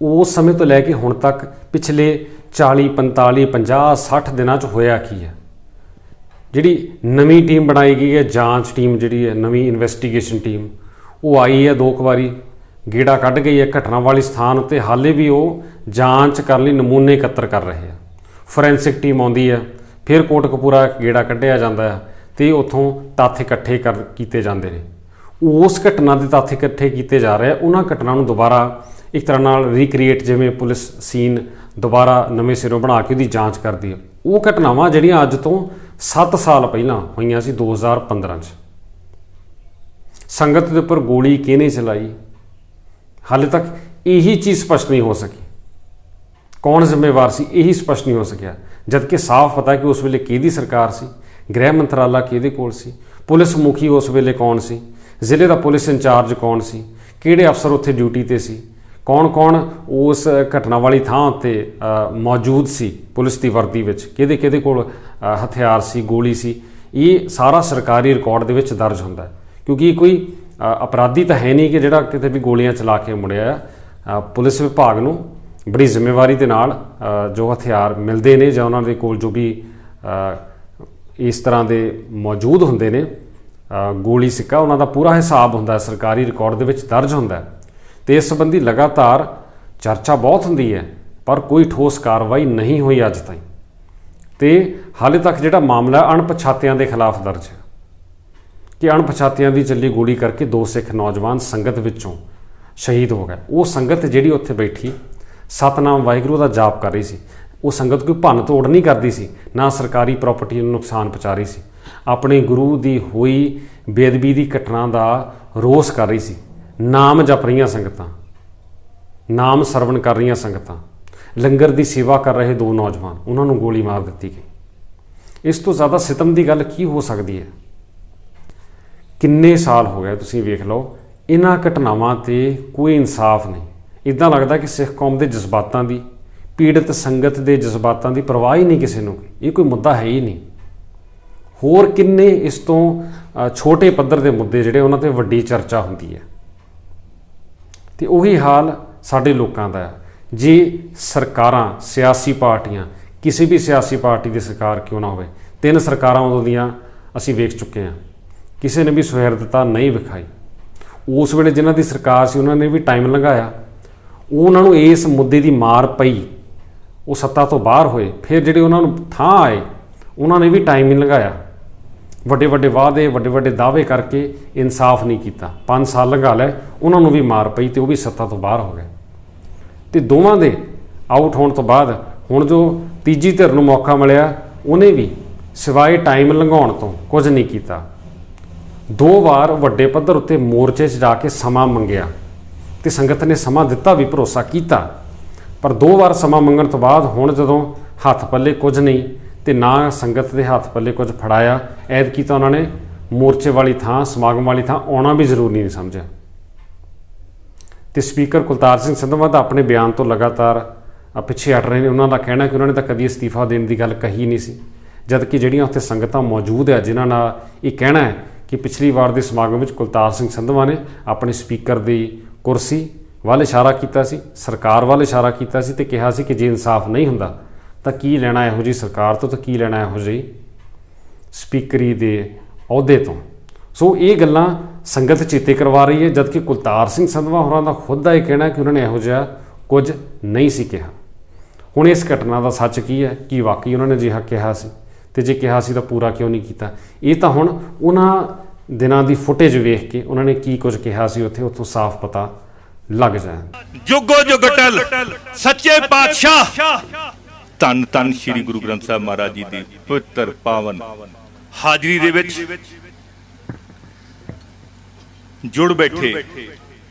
ਉਸ ਸਮੇਂ ਤੋਂ ਲੈ ਕੇ ਹੁਣ ਤੱਕ ਪਿਛਲੇ 40, 45, 50, 60 ਦਿਨਾਂ 'ਚ ਹੋਇਆ ਕੀ ਹੈ। ਜਿਹੜੀ ਨਵੀਂ ਟੀਮ ਬਣਾਈ ਗਈ ਹੈ, ਜਾਂਚ ਟੀਮ ਜਿਹੜੀ ਹੈ, ਨਵੀਂ ਇਨਵੈਸਟੀਗੇਸ਼ਨ ਟੀਮ, ਉਹ ਆਈ ਹੈ 2 ਵਾਰੀ ਗੇੜਾ ਕੱਢ ਗਈ ਹੈ ਘਟਨਾ ਵਾਲੀ ਸਥਾਨ ਉੱਤੇ। ਹਾਲੇ ਵੀ ਉਹ ਜਾਂਚ ਕਰਨ ਲਈ ਨਮੂਨੇ ਇਕੱਤਰ ਕਰ ਰਹੇ ਆ। ਫੋਰੈਂਸਿਕ ਟੀਮ ਆਉਂਦੀ ਹੈ, ਫਿਰ ਕੋਟਕਪੂਰਾ ਗੇੜਾ ਕੱਢਿਆ ਜਾਂਦਾ ਹੈ ਅਤੇ ਉੱਥੋਂ ਤੱਥ ਇਕੱਠੇ ਕੀਤੇ ਜਾਂਦੇ ਨੇ। ਉਸ ਘਟਨਾ ਦੇ ਤੱਥ ਇਕੱਠੇ ਕੀਤੇ ਜਾ ਰਹੇ ਆ। ਉਹਨਾਂ ਘਟਨਾ ਨੂੰ ਦੁਬਾਰਾ ਇੱਕ ਤਰ੍ਹਾਂ ਨਾਲ ਰੀਕ੍ਰੀਏਟ, ਜਿਵੇਂ ਪੁਲਿਸ ਸੀਨ ਦੁਬਾਰਾ ਨਵੇਂ ਸਿਰੋਂ ਬਣਾ ਕੇ ਉਹਦੀ ਜਾਂਚ ਕਰਦੀ ਹੈ। ਉਹ ਘਟਨਾਵਾਂ ਜਿਹੜੀਆਂ ਅੱਜ ਤੋਂ 7 ਸਾਲ ਪਹਿਲਾਂ ਹੋਈਆਂ ਸੀ, 2015 'ਚ। ਸੰਗਤ ਦੇ ਉੱਪਰ ਗੋਲੀ ਕਿਹਨੇ ਚਲਾਈ, ਹਾਲੇ ਤੱਕ ਇਹੀ ਚੀਜ਼ ਸਪਸ਼ਟ ਨਹੀਂ ਹੋ ਸਕੀ। ਕੌਣ ਜ਼ਿੰਮੇਵਾਰ ਸੀ, ਇਹੀ ਸਪਸ਼ਟ ਨਹੀਂ ਹੋ ਸਕਿਆ। ਜਦਕਿ ਸਾਫ਼ ਪਤਾ ਕਿ ਉਸ ਵੇਲੇ ਕਿਹਦੀ ਸਰਕਾਰ ਸੀ, ਗ੍ਰਹਿ ਮੰਤਰਾਲਾ ਕਿਹਦੇ ਕੋਲ ਸੀ, ਪੁਲਿਸ ਮੁਖੀ ਉਸ ਵੇਲੇ ਕੌਣ ਸੀ, ਜ਼ਿਲ੍ਹੇ ਦਾ ਪੁਲਿਸ ਇੰਚਾਰਜ ਕੌਣ ਸੀ, ਕਿਹੜੇ ਅਫਸਰ ਉੱਥੇ ਡਿਊਟੀ 'ਤੇ ਸੀ, ਕੌਣ ਉਸ ਘਟਨਾ ਵਾਲੀ ਥਾਂ ਉੱਤੇ ਮੌਜੂਦ ਸੀ ਪੁਲਿਸ ਦੀ ਵਰਦੀ ਵਿੱਚ, ਕਿਹਦੇ ਕੋਲ ਹਥਿਆਰ ਸੀ, ਗੋਲੀ ਸੀ। ਇਹ ਸਾਰਾ ਸਰਕਾਰੀ ਰਿਕਾਰਡ ਦੇ ਵਿੱਚ ਦਰਜ ਹੁੰਦਾ ਹੈ, ਕਿਉਂਕਿ ਇਹ ਕੋਈ ਅਪਰਾਧੀ ਤਾਂ ਹੈ ਨਹੀਂ ਕਿ ਜਿਹੜਾ ਕਿਤੇ ਵੀ ਗੋਲੀਆਂ ਚਲਾ ਕੇ ਮੁੜਿਆ ਆ। ਪੁਲਿਸ ਵਿਭਾਗ ਨੂੰ ਬੜੀ ਜ਼ਿੰਮੇਵਾਰੀ ਦੇ ਨਾਲ ਜੋ ਹਥਿਆਰ ਮਿਲਦੇ ਨੇ ਜਾਂ ਉਹਨਾਂ ਦੇ ਕੋਲ ਜੋ ਵੀ ਇਸ ਤਰ੍ਹਾਂ ਦੇ ਮੌਜੂਦ ਹੁੰਦੇ ਨੇ, ਗੋਲੀ ਸਿੱਕਾ, ਉਹਨਾਂ ਦਾ ਪੂਰਾ ਹਿਸਾਬ ਹੁੰਦਾ, ਸਰਕਾਰੀ ਰਿਕਾਰਡ ਦੇ ਵਿੱਚ ਦਰਜ ਹੁੰਦਾ। ਅਤੇ ਇਸ ਸੰਬੰਧੀ ਲਗਾਤਾਰ ਚਰਚਾ ਬਹੁਤ ਹੁੰਦੀ ਹੈ, ਪਰ ਕੋਈ ਠੋਸ ਕਾਰਵਾਈ ਨਹੀਂ ਹੋਈ ਅੱਜ ਤਾਈਂ। ਅਤੇ ਹਾਲੇ ਤੱਕ ਜਿਹੜਾ ਮਾਮਲਾ ਅਣਪਛਾਤਿਆਂ ਦੇ ਖਿਲਾਫ ਦਰਜ ਹੈ ਕਿ ਅਣਪਛਾਤਿਆਂ ਦੀ ਚੱਲੀ ਗੋਲੀ ਕਰਕੇ 2 ਸਿੱਖ ਨੌਜਵਾਨ ਸੰਗਤ ਵਿੱਚੋਂ ਸ਼ਹੀਦ ਹੋ ਗਏ। ਉਹ ਸੰਗਤ ਜਿਹੜੀ ਉੱਥੇ ਬੈਠੀ ਸਤਨਾਮ ਵਾਹਿਗੁਰੂ ਦਾ ਜਾਪ ਕਰ ਰਹੀ ਸੀ, ਉਹ ਸੰਗਤ ਕੋਈ ਭੰਨ ਤੋੜ ਨਹੀਂ ਕਰਦੀ ਸੀ, ਨਾ ਸਰਕਾਰੀ ਪ੍ਰਾਪਰਟੀ ਨੂੰ ਨੁਕਸਾਨ ਪਹੁੰਚਾ ਰਹੀ ਸੀ। ਆਪਣੇ ਗੁਰੂ ਦੀ ਹੋਈ ਬੇਅਦਬੀ ਦੀ ਘਟਨਾ ਦਾ ਰੋਸ ਕਰ ਰਹੀ ਸੀ। ਨਾਮ ਜਪ ਰਹੀਆਂ ਸੰਗਤਾਂ, ਨਾਮ ਸਰਵਣ ਕਰ ਰਹੀਆਂ ਸੰਗਤਾਂ, ਲੰਗਰ ਦੀ ਸੇਵਾ ਕਰ ਰਹੇ 2 ਨੌਜਵਾਨ, ਉਹਨਾਂ ਨੂੰ ਗੋਲੀ ਮਾਰ ਦਿੱਤੀ ਗਈ। ਇਸ ਤੋਂ ਜ਼ਿਆਦਾ ਸਿਤਮ ਦੀ ਗੱਲ ਕੀ ਹੋ ਸਕਦੀ ਹੈ। ਕਿੰਨੇ ਸਾਲ ਹੋ ਗਏ ਤੁਸੀਂ ਵੇਖ ਲਓ, ਇਹਨਾਂ ਘਟਨਾਵਾਂ 'ਤੇ ਕੋਈ ਇਨਸਾਫ ਨਹੀਂ। ਇੱਦਾਂ ਲੱਗਦਾ ਕਿ ਸਿੱਖ ਕੌਮ ਦੇ ਜਜ਼ਬਾਤਾਂ ਦੀ, ਪੀੜਤ ਸੰਗਤ ਦੇ ਜਜ਼ਬਾਤਾਂ ਦੀ ਪਰਵਾਹ ਹੀ ਨਹੀਂ ਕਿਸੇ ਨੂੰ। ਇਹ ਕੋਈ ਮੁੱਦਾ ਹੈ ਹੀ ਨਹੀਂ। ਹੋਰ ਕਿੰਨੇ ਇਸ ਤੋਂ ਛੋਟੇ ਪੱਧਰ ਦੇ ਮੁੱਦੇ ਜਿਹੜੇ ਉਹਨਾਂ 'ਤੇ ਵੱਡੀ ਚਰਚਾ ਹੁੰਦੀ ਹੈ। ਅਤੇ ਉਹੀ ਹਾਲ ਸਾਡੇ ਲੋਕਾਂ ਦਾ ਹੈ। ਜੇ ਸਰਕਾਰਾਂ, ਸਿਆਸੀ ਪਾਰਟੀਆਂ, ਕਿਸੇ ਵੀ ਸਿਆਸੀ ਪਾਰਟੀ ਦੀ ਸਰਕਾਰ ਕਿਉਂ ਨਾ ਹੋਵੇ, 3 ਸਰਕਾਰਾਂ ਉਦੋਂ ਦੀਆਂ ਅਸੀਂ ਵੇਖ ਚੁੱਕੇ ਹਾਂ, ਕਿਸੇ ਨੇ ਵੀ ਸੁਹਿਰਦਤਾ ਨਹੀਂ ਵਿਖਾਈ। ਉਸ ਵੇਲੇ ਜਿਨ੍ਹਾਂ ਦੀ ਸਰਕਾਰ ਸੀ ਉਹਨਾਂ ਨੇ ਵੀ ਟਾਈਮ ਲੰਘਾਇਆ, ਉਹਨਾਂ ਨੂੰ ਇਸ ਮੁੱਦੇ ਦੀ ਮਾਰ ਪਈ, ਉਹ ਸੱਤਾ ਤੋਂ ਬਾਹਰ ਹੋਏ। ਫਿਰ ਜਿਹੜੇ ਉਹਨਾਂ ਨੂੰ ਥਾਂ ਆਏ ਉਹਨਾਂ ਨੇ ਵੀ ਟਾਈਮ ਹੀ ਲੰਘਾਇਆ, ਵੱਡੇ ਵੱਡੇ ਵਾਅਦੇ, ਵੱਡੇ ਵੱਡੇ ਦਾਅਵੇ ਕਰਕੇ ਇਨਸਾਫ ਨਹੀਂ ਕੀਤਾ। 5 ਸਾਲ ਲੰਘਾ ਲਏ, ਉਹਨਾਂ ਨੂੰ ਵੀ ਮਾਰ ਪਈ ਅਤੇ ਉਹ ਵੀ ਸੱਤਾ ਤੋਂ ਬਾਹਰ ਹੋ ਗਏ। ਅਤੇ ਦੋਵਾਂ ਦੇ ਆਊਟ ਹੋਣ ਤੋਂ ਬਾਅਦ ਹੁਣ ਜੋ ਤੀਜੀ ਧਿਰ ਨੂੰ ਮੌਕਾ ਮਿਲਿਆ, ਉਹਨੇ ਵੀ ਸਿਵਾਏ ਟਾਈਮ ਲੰਘਾਉਣ ਤੋਂ ਕੁਝ ਨਹੀਂ ਕੀਤਾ। 2 ਵਾਰ ਵੱਡੇ ਪੱਧਰ ਉੱਤੇ ਮੋਰਚੇ 'ਚ ਜਾ ਕੇ ਸਮਾਂ ਮੰਗਿਆ ਅਤੇ ਸੰਗਤ ਨੇ ਸਮਾਂ ਦਿੱਤਾ ਵੀ, ਭਰੋਸਾ ਕੀਤਾ। ਪਰ 2 ਵਾਰ ਸਮਾਂ ਮੰਗਣ ਤੋਂ ਬਾਅਦ ਹੁਣ ਜਦੋਂ ਹੱਥ ਪੱਲੇ ਕੁਝ ਨਹੀਂ ਅਤੇ ਨਾ ਸੰਗਤ ਦੇ ਹੱਥ ਪੱਲੇ ਕੁਝ ਫੜਾਇਆ, ਐਤਕੀ ਤਾਂ ਉਹਨਾਂ ਨੇ ਮੋਰਚੇ ਵਾਲੀ ਥਾਂ, ਸਮਾਗਮ ਵਾਲੀ ਥਾਂ ਆਉਣਾ ਵੀ ਜ਼ਰੂਰੀ ਨਹੀਂ ਸਮਝਿਆ। ਅਤੇ ਸਪੀਕਰ ਕੁਲਤਾਰ ਸਿੰਘ ਸੰਧਵਾਂ ਦਾ ਆਪਣੇ ਬਿਆਨ ਤੋਂ ਲਗਾਤਾਰ ਪਿੱਛੇ ਹਟ ਰਹੇ ਨੇ। ਉਹਨਾਂ ਦਾ ਕਹਿਣਾ ਕਿ ਉਹਨਾਂ ਨੇ ਤਾਂ ਕਦੀ ਅਸਤੀਫਾ ਦੇਣ ਦੀ ਗੱਲ ਕਹੀ ਨਹੀਂ ਸੀ, ਜਦਕਿ ਜਿਹੜੀਆਂ ਉੱਥੇ ਸੰਗਤਾਂ ਮੌਜੂਦ ਹੈ ਜਿਨ੍ਹਾਂ ਨਾਲ ਇਹ ਕਹਿਣਾ ਹੈ ਕਿ ਪਿਛਲੀ ਵਾਰ ਦੇ ਸਮਾਗਮ ਵਿੱਚ ਕੁਲਤਾਰ ਸਿੰਘ ਸੰਧਵਾਂ ਨੇ ਆਪਣੇ ਸਪੀਕਰ ਦੀ ਕੁਰਸੀ ਵੱਲ ਇਸ਼ਾਰਾ ਕੀਤਾ ਸੀ, ਸਰਕਾਰ ਵੱਲ ਇਸ਼ਾਰਾ ਕੀਤਾ ਸੀ ਅਤੇ ਕਿਹਾ ਸੀ ਕਿ ਜੇ ਇਨਸਾਫ ਨਹੀਂ ਹੁੰਦਾ ਤਾਂ ਕੀ ਲੈਣਾ ਇਹੋ ਜਿਹੀ ਸਰਕਾਰ ਤੋਂ, ਤਾਂ ਕੀ ਲੈਣਾ ਇਹੋ ਜਿਹੀ ਸਪੀਕਰੀ ਦੇ ਅਹੁਦੇ ਤੋਂ। ਸੋ ਇਹ ਗੱਲਾਂ ਸੰਗਤ ਚੇਤੇ ਕਰਵਾ ਰਹੀ ਹੈ, ਜਦਕਿ ਕੁਲਤਾਰ ਸਿੰਘ ਸੰਧਵਾਂ ਹੋਰਾਂ ਦਾ ਖੁਦ ਦਾ ਇਹ ਕਹਿਣਾ ਕਿ ਉਹਨਾਂ ਨੇ ਇਹੋ ਜਿਹਾ ਕੁਝ ਨਹੀਂ ਸੀ ਕਿਹਾ। ਹੁਣ ਇਸ ਘਟਨਾ ਦਾ ਸੱਚ ਕੀ ਹੈ ਕਿ ਵਾਕਈ ਉਹਨਾਂ ਨੇ ਅਜਿਹਾ ਕਿਹਾ ਸੀ, ਤੇ ਜੇ ਕਿਹਾ ਸੀ ਤਾਂ ਪੂਰਾ ਕਿਉਂ ਨਹੀਂ ਕੀਤਾ? ਇਹ ਤਾਂ ਹੁਣ ਉਹਨਾਂ ਦਿਨਾਂ ਦੀ ਫੁਟੇਜ ਵੇਖ ਕੇ ਉਹਨਾਂ ਨੇ ਕੀ ਕੁਝ ਕਿਹਾ ਸੀ ਉੱਥੋਂ ਸਾਫ਼ ਪਤਾ ਲੱਗ ਜਾਏ। ਜੁਗੋ ਜੁਗ ਟਲ ਸੱਚੇ ਪਾਤਸ਼ਾਹ ਧੰਨ ਧੰਨ ਸ੍ਰੀ ਗੁਰੂ ਗ੍ਰੰਥ ਸਾਹਿਬ ਮਹਾਰਾਜ ਜੀ ਦੀ ਪਵਿੱਤਰ ਪਾਵਨ ਹਾਜ਼ਰੀ ਦੇ ਵਿੱਚ ਜੁੜ ਬੈਠੇ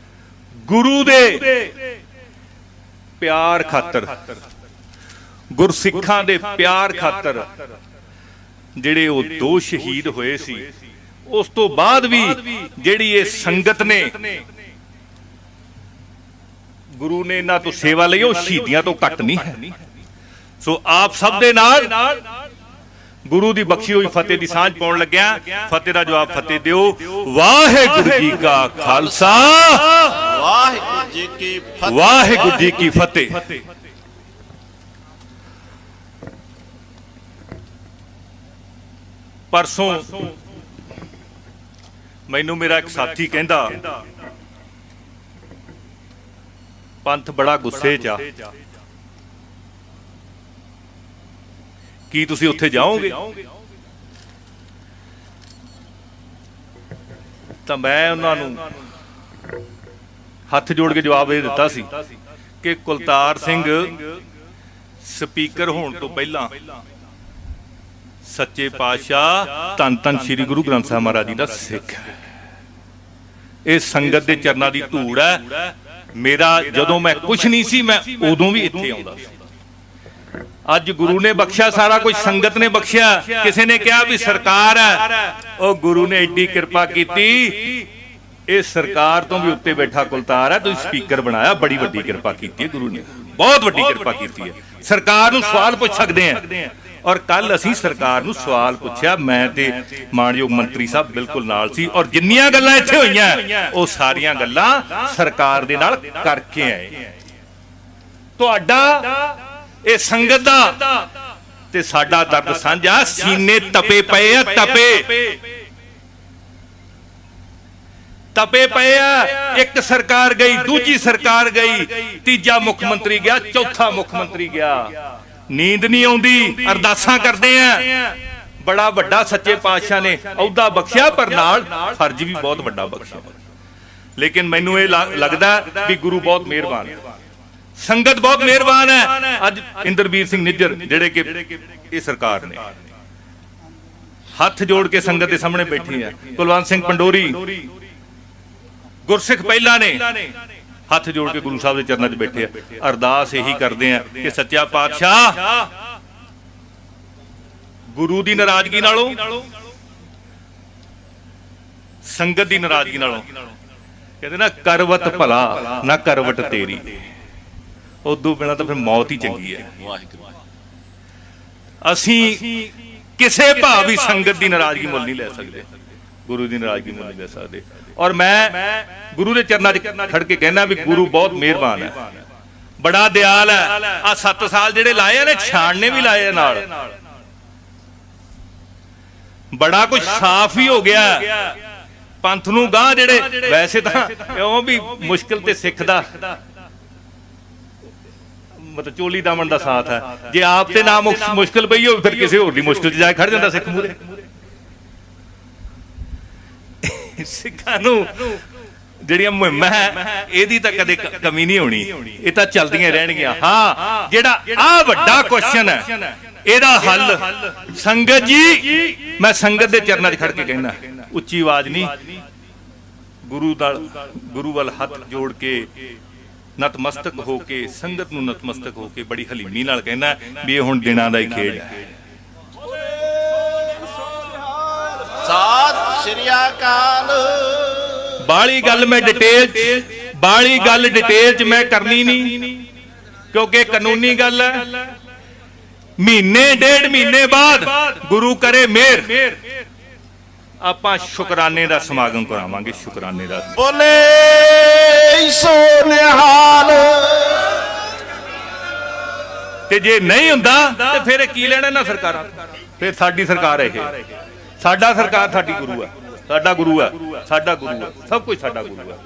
ਗੁਰੂ ਦੇ ਪਿਆਰ ਖਾਤਰ, ਗੁਰਸਿੱਖਾਂ ਦੇ ਪਿਆਰ ਖਾਤਰ ਜਿਹੜੇ ਉਹ 2 ਸ਼ਹੀਦ ਹੋਏ ਸੀ, ਉਸ ਤੋਂ ਬਾਅਦ ਵੀ ਜਿਹੜੀ ਇਹ ਸੰਗਤ ਨੇ ਗੁਰੂ ਨੇ ਇਹਨਾਂ ਤੋਂ ਸੇਵਾ ਲਈ, ਉਹ ਸ਼ਹੀਦੀਆਂ ਤੋਂ ਘੱਟ ਨਹੀਂ ਹੈ। ਸੋ ਆਪ ਸਭ ਦੇ ਨਾਲ ਗੁਰੂ ਦੀ ਬਖਸ਼ੀ ਹੋਈ ਫਤਿਹ ਦੀ ਸਾਂਝ ਪਾਉਣ ਲੱਗਿਆ। ਫਤਿਹ ਦਾ ਜਵਾਬ ਫਤਿਹ ਦਿਓ। ਵਾਹਿਗੁਰੂ ਜੀ ਕਾ ਖਾਲਸਾ, ਵਾਹਿਗੁਰੂ ਜੀ ਕੀ ਫਤਿਹ। ਵਾਹਿਗੁਰੂ ਜੀ ਕੀ ਫਤਿਹ। ਪਰਸੋਂ ਮੈਨੂੰ ਮੇਰਾ ਇੱਕ ਸਾਥੀ ਕਹਿੰਦਾ, ਪੰਥ ਬੜਾ ਗੁੱਸੇ 'ਚ ਆ, ਕੀ ਤੁਸੀਂ ਉੱਥੇ ਜਾਓਗੇ? ਤਾਂ ਮੈਂ ਉਹਨਾਂ ਨੂੰ ਹੱਥ ਜੋੜ ਕੇ ਜਵਾਬ ਇਹ ਦਿੱਤਾ ਸੀ ਕਿ ਕੁਲਤਾਰ ਸਿੰਘ ਸਪੀਕਰ ਹੋਣ ਤੋਂ ਪਹਿਲਾਂ ਸੱਚੇ ਪਾਤਸ਼ਾਹ ਧੰਨ ਧੰਨ ਸ੍ਰੀ ਗੁਰੂ ਗ੍ਰੰਥ ਸਾਹਿਬ ਮਹਾਰਾਜ ਜੀ ਦਾ ਸਿੱਖ ਹੈ। ਇਹ ਸੰਗਤ ਦੇ ਚਰਨਾਂ ਦੀ ਧੂੜ ਹੈ। ਮੇਰਾ ਜਦੋਂ ਮੈਂ ਕੁਝ ਨਹੀਂ ਸੀ, ਮੈਂ ਉਦੋਂ ਵੀ ਇੱਥੇ ਆਉਂਦਾ ਸੀ। ਅੱਜ ਗੁਰੂ ਨੇ ਬਖਸ਼ਿਆ ਸਾਰਾ ਕੁਝ, ਸੰਗਤ ਨੇ ਬਖਸ਼ਿਆ। ਕਿਸੇ ਨੇ ਕਿਹਾ ਵੀ ਸਰਕਾਰ ਹੈ, ਉਹ ਗੁਰੂ ਨੇ ਏਡੀ ਕਿਰਪਾ ਕੀਤੀ, ਇਹ ਸਰਕਾਰ ਤੋਂ ਵੀ ਉੱਤੇ ਬੈਠਾ ਕੁਲਤਾਰ ਹੈ, ਤੁਸੀਂ ਸਪੀਕਰ ਬਣਾਇਆ। ਬੜੀ ਵੱਡੀ ਕਿਰਪਾ ਕੀਤੀ ਹੈ ਗੁਰੂ ਨੇ, ਬਹੁਤ ਵੱਡੀ ਕਿਰਪਾ ਕੀਤੀ ਹੈ। ਸਰਕਾਰ ਨੂੰ ਸਵਾਲ ਪੁੱਛ ਸਕਦੇ ਆ, ਔਰ ਕੱਲ ਅਸੀਂ ਸਰਕਾਰ ਨੂੰ ਸਵਾਲ ਪੁੱਛਿਆ, ਮੈਂ ਤੇ ਮਾਨਯੋਗ ਮੰਤਰੀ ਸਾਹਿਬ ਬਿਲਕੁਲ ਨਾਲ ਸੀ, ਔਰ ਜਿੰਨੀਆਂ ਗੱਲਾਂ ਇੱਥੇ ਹੋਈਆਂ ਉਹ ਸਾਰੀਆਂ ਗੱਲਾਂ ਸਰਕਾਰ ਦੇ ਨਾਲ ਕਰਕੇ ਆਏ। ਤੁਹਾਡਾ ਇਹ ਸੰਗਤ ਦਾ ਤੇ ਸਾਡਾ ਦਰਦ ਸਾਂਝਾ, ਸੀਨੇ ਤਪੇ ਪਏ ਆ, ਤਪੇ ਪਏ ਆ। ਇੱਕ ਸਰਕਾਰ ਗਈ, ਦੂਜੀ ਸਰਕਾਰ ਗਈ, ਤੀਜਾ ਮੁੱਖ ਮੰਤਰੀ ਗਿਆ, ਚੌਥਾ ਮੁੱਖ ਮੰਤਰੀ ਗਿਆ। ਨੀਂਦ ਨਹੀਂ ਆਉਂਦੀ, ਅਰਦਾਸਾਂ ਕਰਦੇ ਆ। ਬੜਾ ਵੱਡਾ ਸੱਚੇ ਪਾਤਸ਼ਾਹ ਨੇ ਅਹੁਦਾ ਬਖਸ਼ਿਆ, ਪਰ ਨਾਲ ਫਰਜ਼ ਵੀ ਬਹੁਤ ਵੱਡਾ ਬਖਸ਼ਿਆ। ਲੇਕਿਨ ਮੈਨੂੰ ਇਹ ਲੱਗਦਾ ਵੀ ਗੁਰੂ ਬਹੁਤ ਮਿਹਰਬਾਨ ਹੈ, ਸੰਗਤ ਬਹੁਤ ਮਿਹਰਬਾਨ ਹੈ। ਅੱਜ ਇੰਦਰਬੀਰ ਸਿੰਘ ਨਿੱਜਰ ਜਿਹੜੇ ਕਿ ਇਹ ਸਰਕਾਰ ਨੇ ਹੱਥ ਜੋੜ ਕੇ ਸੰਗਤ ਦੇ ਸਾਹਮਣੇ ਬੈਠੀ ਹੈ, ਕੁਲਵੰਤ ਸਿੰਘ ਪੰਡੋਰੀ ਗੁਰਸਿੱਖ ਪਹਿਲਾਂ ਨੇ ਹੱਥ ਜੋੜ ਕੇ ਗੁਰੂ ਸਾਹਿਬ ਦੇ ਚਰਨਾਂ 'ਚ ਬੈਠੇ ਆ। ਅਰਦਾਸ ਇਹੀ ਕਰਦੇ ਆ ਕਿ ਸੱਚਾ ਪਾਤਸ਼ਾਹ ਗੁਰੂ ਦੀ ਨਾਰਾਜ਼ਗੀ ਨਾਲੋਂ, ਸੰਗਤ ਦੀ ਨਾਰਾਜ਼ਗੀ ਨਾਲੋਂ, ਕਹਿੰਦੇ ਨਾ ਕਰਵਤ ਭਲਾ ਨਾ ਕਰਵਟ ਤੇਰੀ, ਉਦੋਂ ਬਿਨਾਂ ਤਾਂ ਫਿਰ ਮੌਤ ਹੀ ਚੰਗੀ ਹੈ। ਅਸੀਂ ਕਿਸੇ ਭਾਵ ਵੀ ਸੰਗਤ ਦੀ ਨਾਰਾਜ਼ਗੀ ਮੁੱਲ ਨਹੀਂ ਲੈ ਸਕਦੇ, ਗੁਰੂ ਦੀ ਨਾਰਾਜ਼ਗੀ ਮੁੱਲ ਨਹੀਂ ਲੈ ਸਕਦੇ। ਔਰ ਮੈਂ ਗੁਰੂ ਦੇ ਚਰਨਾਂ 'ਚ ਖੜ ਕੇ ਕਹਿਣਾ ਵੀ ਗੁਰੂ ਬਹੁਤ ਮਿਹਰਬਾਨ ਹੈ, ਬੜਾ ਦਿਆਲ ਹੈ। ਆ 7 ਸਾਲ ਜਿਹੜੇ ਲਾਏ ਨੇ, ਛਾਣਨੇ ਵੀ ਲਾਏ ਨਾਲ, ਬੜਾ ਕੁਝ ਸਾਫ਼ ਹੀ ਹੋ ਗਿਆ ਪੰਥ ਨੂੰ ਗਾਂ। ਜਿਹੜੇ ਵੈਸੇ ਤਾਂ ਉਹ ਵੀ ਮੁਸ਼ਕਿਲ ਤੇ ਸਿੱਖ ਦਾ ਮਤਲਬ ਚੋਲੀ ਦਾਮਨ ਦਾ ਸਾਥ ਹੈ। ਜੇ ਆਪ ਤੇ ਨਾ ਮੁਸ਼ਕਿਲ ਪਈ ਹੋਵੇ, ਫਿਰ ਕਿਸੇ ਹੋਰ ਦੀ ਮੁਸ਼ਕਿਲ 'ਚ ਜਾ ਕੇ ਖੜ ਜਾਂਦਾ ਸਿੱਖ ਮੂਹਰੇ। ਸਿੱਖਾਂ ਨੂੰ ਜਿਹੜੀਆਂ ਮੁਹਿੰਮਾਂ ਹੈ, ਇਹਦੀ ਤਾਂ ਕਦੇ ਕਮੀ ਨਹੀਂ ਹੋਣੀ, ਇਹ ਤਾਂ ਚੱਲਦੀਆਂ ਰਹਿਣਗੀਆਂ। ਹਾਂ, ਜਿਹੜਾ ਆ ਵੱਡਾ ਕੁਐਸਚਨ ਹੈ, ਇਹਦਾ ਹੱਲ ਸੰਗਤ ਜੀ, ਮੈਂ ਸੰਗਤ ਦੇ ਚਰਨਾਂ 'ਚ ਖੜ ਕੇ ਕਹਿਣਾ, ਉੱਚੀ ਆਵਾਜ਼ ਨਹੀਂ, ਗੁਰੂ ਵੱਲ ਹੱਥ ਜੋੜ ਕੇ ਨਤਮਸਤਕ ਹੋ ਕੇ, ਸੰਗਤ ਨੂੰ ਨਤਮਸਤਕ ਹੋ ਕੇ ਬੜੀ ਹਲੀਮੀ ਨਾਲ ਕਹਿਣਾ ਵੀ ਇਹ ਹੁਣ ਦਿਨਾਂ ਦਾ ਹੀ ਖੇਡ ਹੈ। ਸਤਿ ਸ਼੍ਰੀ ਅਕਾਲ। ਬਾਲੀ ਗੱਲ ਡਿਟੇਲ 'ਚ ਮੈਂ ਕਰਨੀ ਨਹੀਂ, ਕਿਉਂਕਿ ਕਾਨੂੰਨੀ ਗੱਲ ਹੈ। ਮਹੀਨੇ ਡੇਢ ਮਹੀਨੇ ਬਾਅਦ ਗੁਰੂ ਕਰੇ ਮਿਹਰ, ਆਪਾਂ ਸ਼ੁਕਰਾਨੇ ਦਾ ਸਮਾਗਮ ਕਰਾਵਾਂਗੇ। ਸ਼ੁਕਰਾਨੇ ਦਾ ਬੋਲੇ ਸੋ ਨਿਹਾਲ। ਤੇ ਜੇ ਨਹੀਂ ਹੁੰਦਾ ਤੇ ਫਿਰ ਕੀ ਲੈਣਾ ਨਾ ਸਰਕਾਰਾਂ, ਫਿਰ ਸਾਡੀ ਸਰਕਾਰ ਹੈ ਇਹ, ਸਾਡਾ ਸਰਕਾਰ ਸਾਡੀ ਗੁਰੂ ਹੈ, ਸਾਡਾ ਗੁਰੂ ਹੈ, ਸਾਡਾ ਗੁਰੂ ਹੈ, ਸਭ ਕੁਝ ਸਾਡਾ ਗੁਰੂ ਹੈ।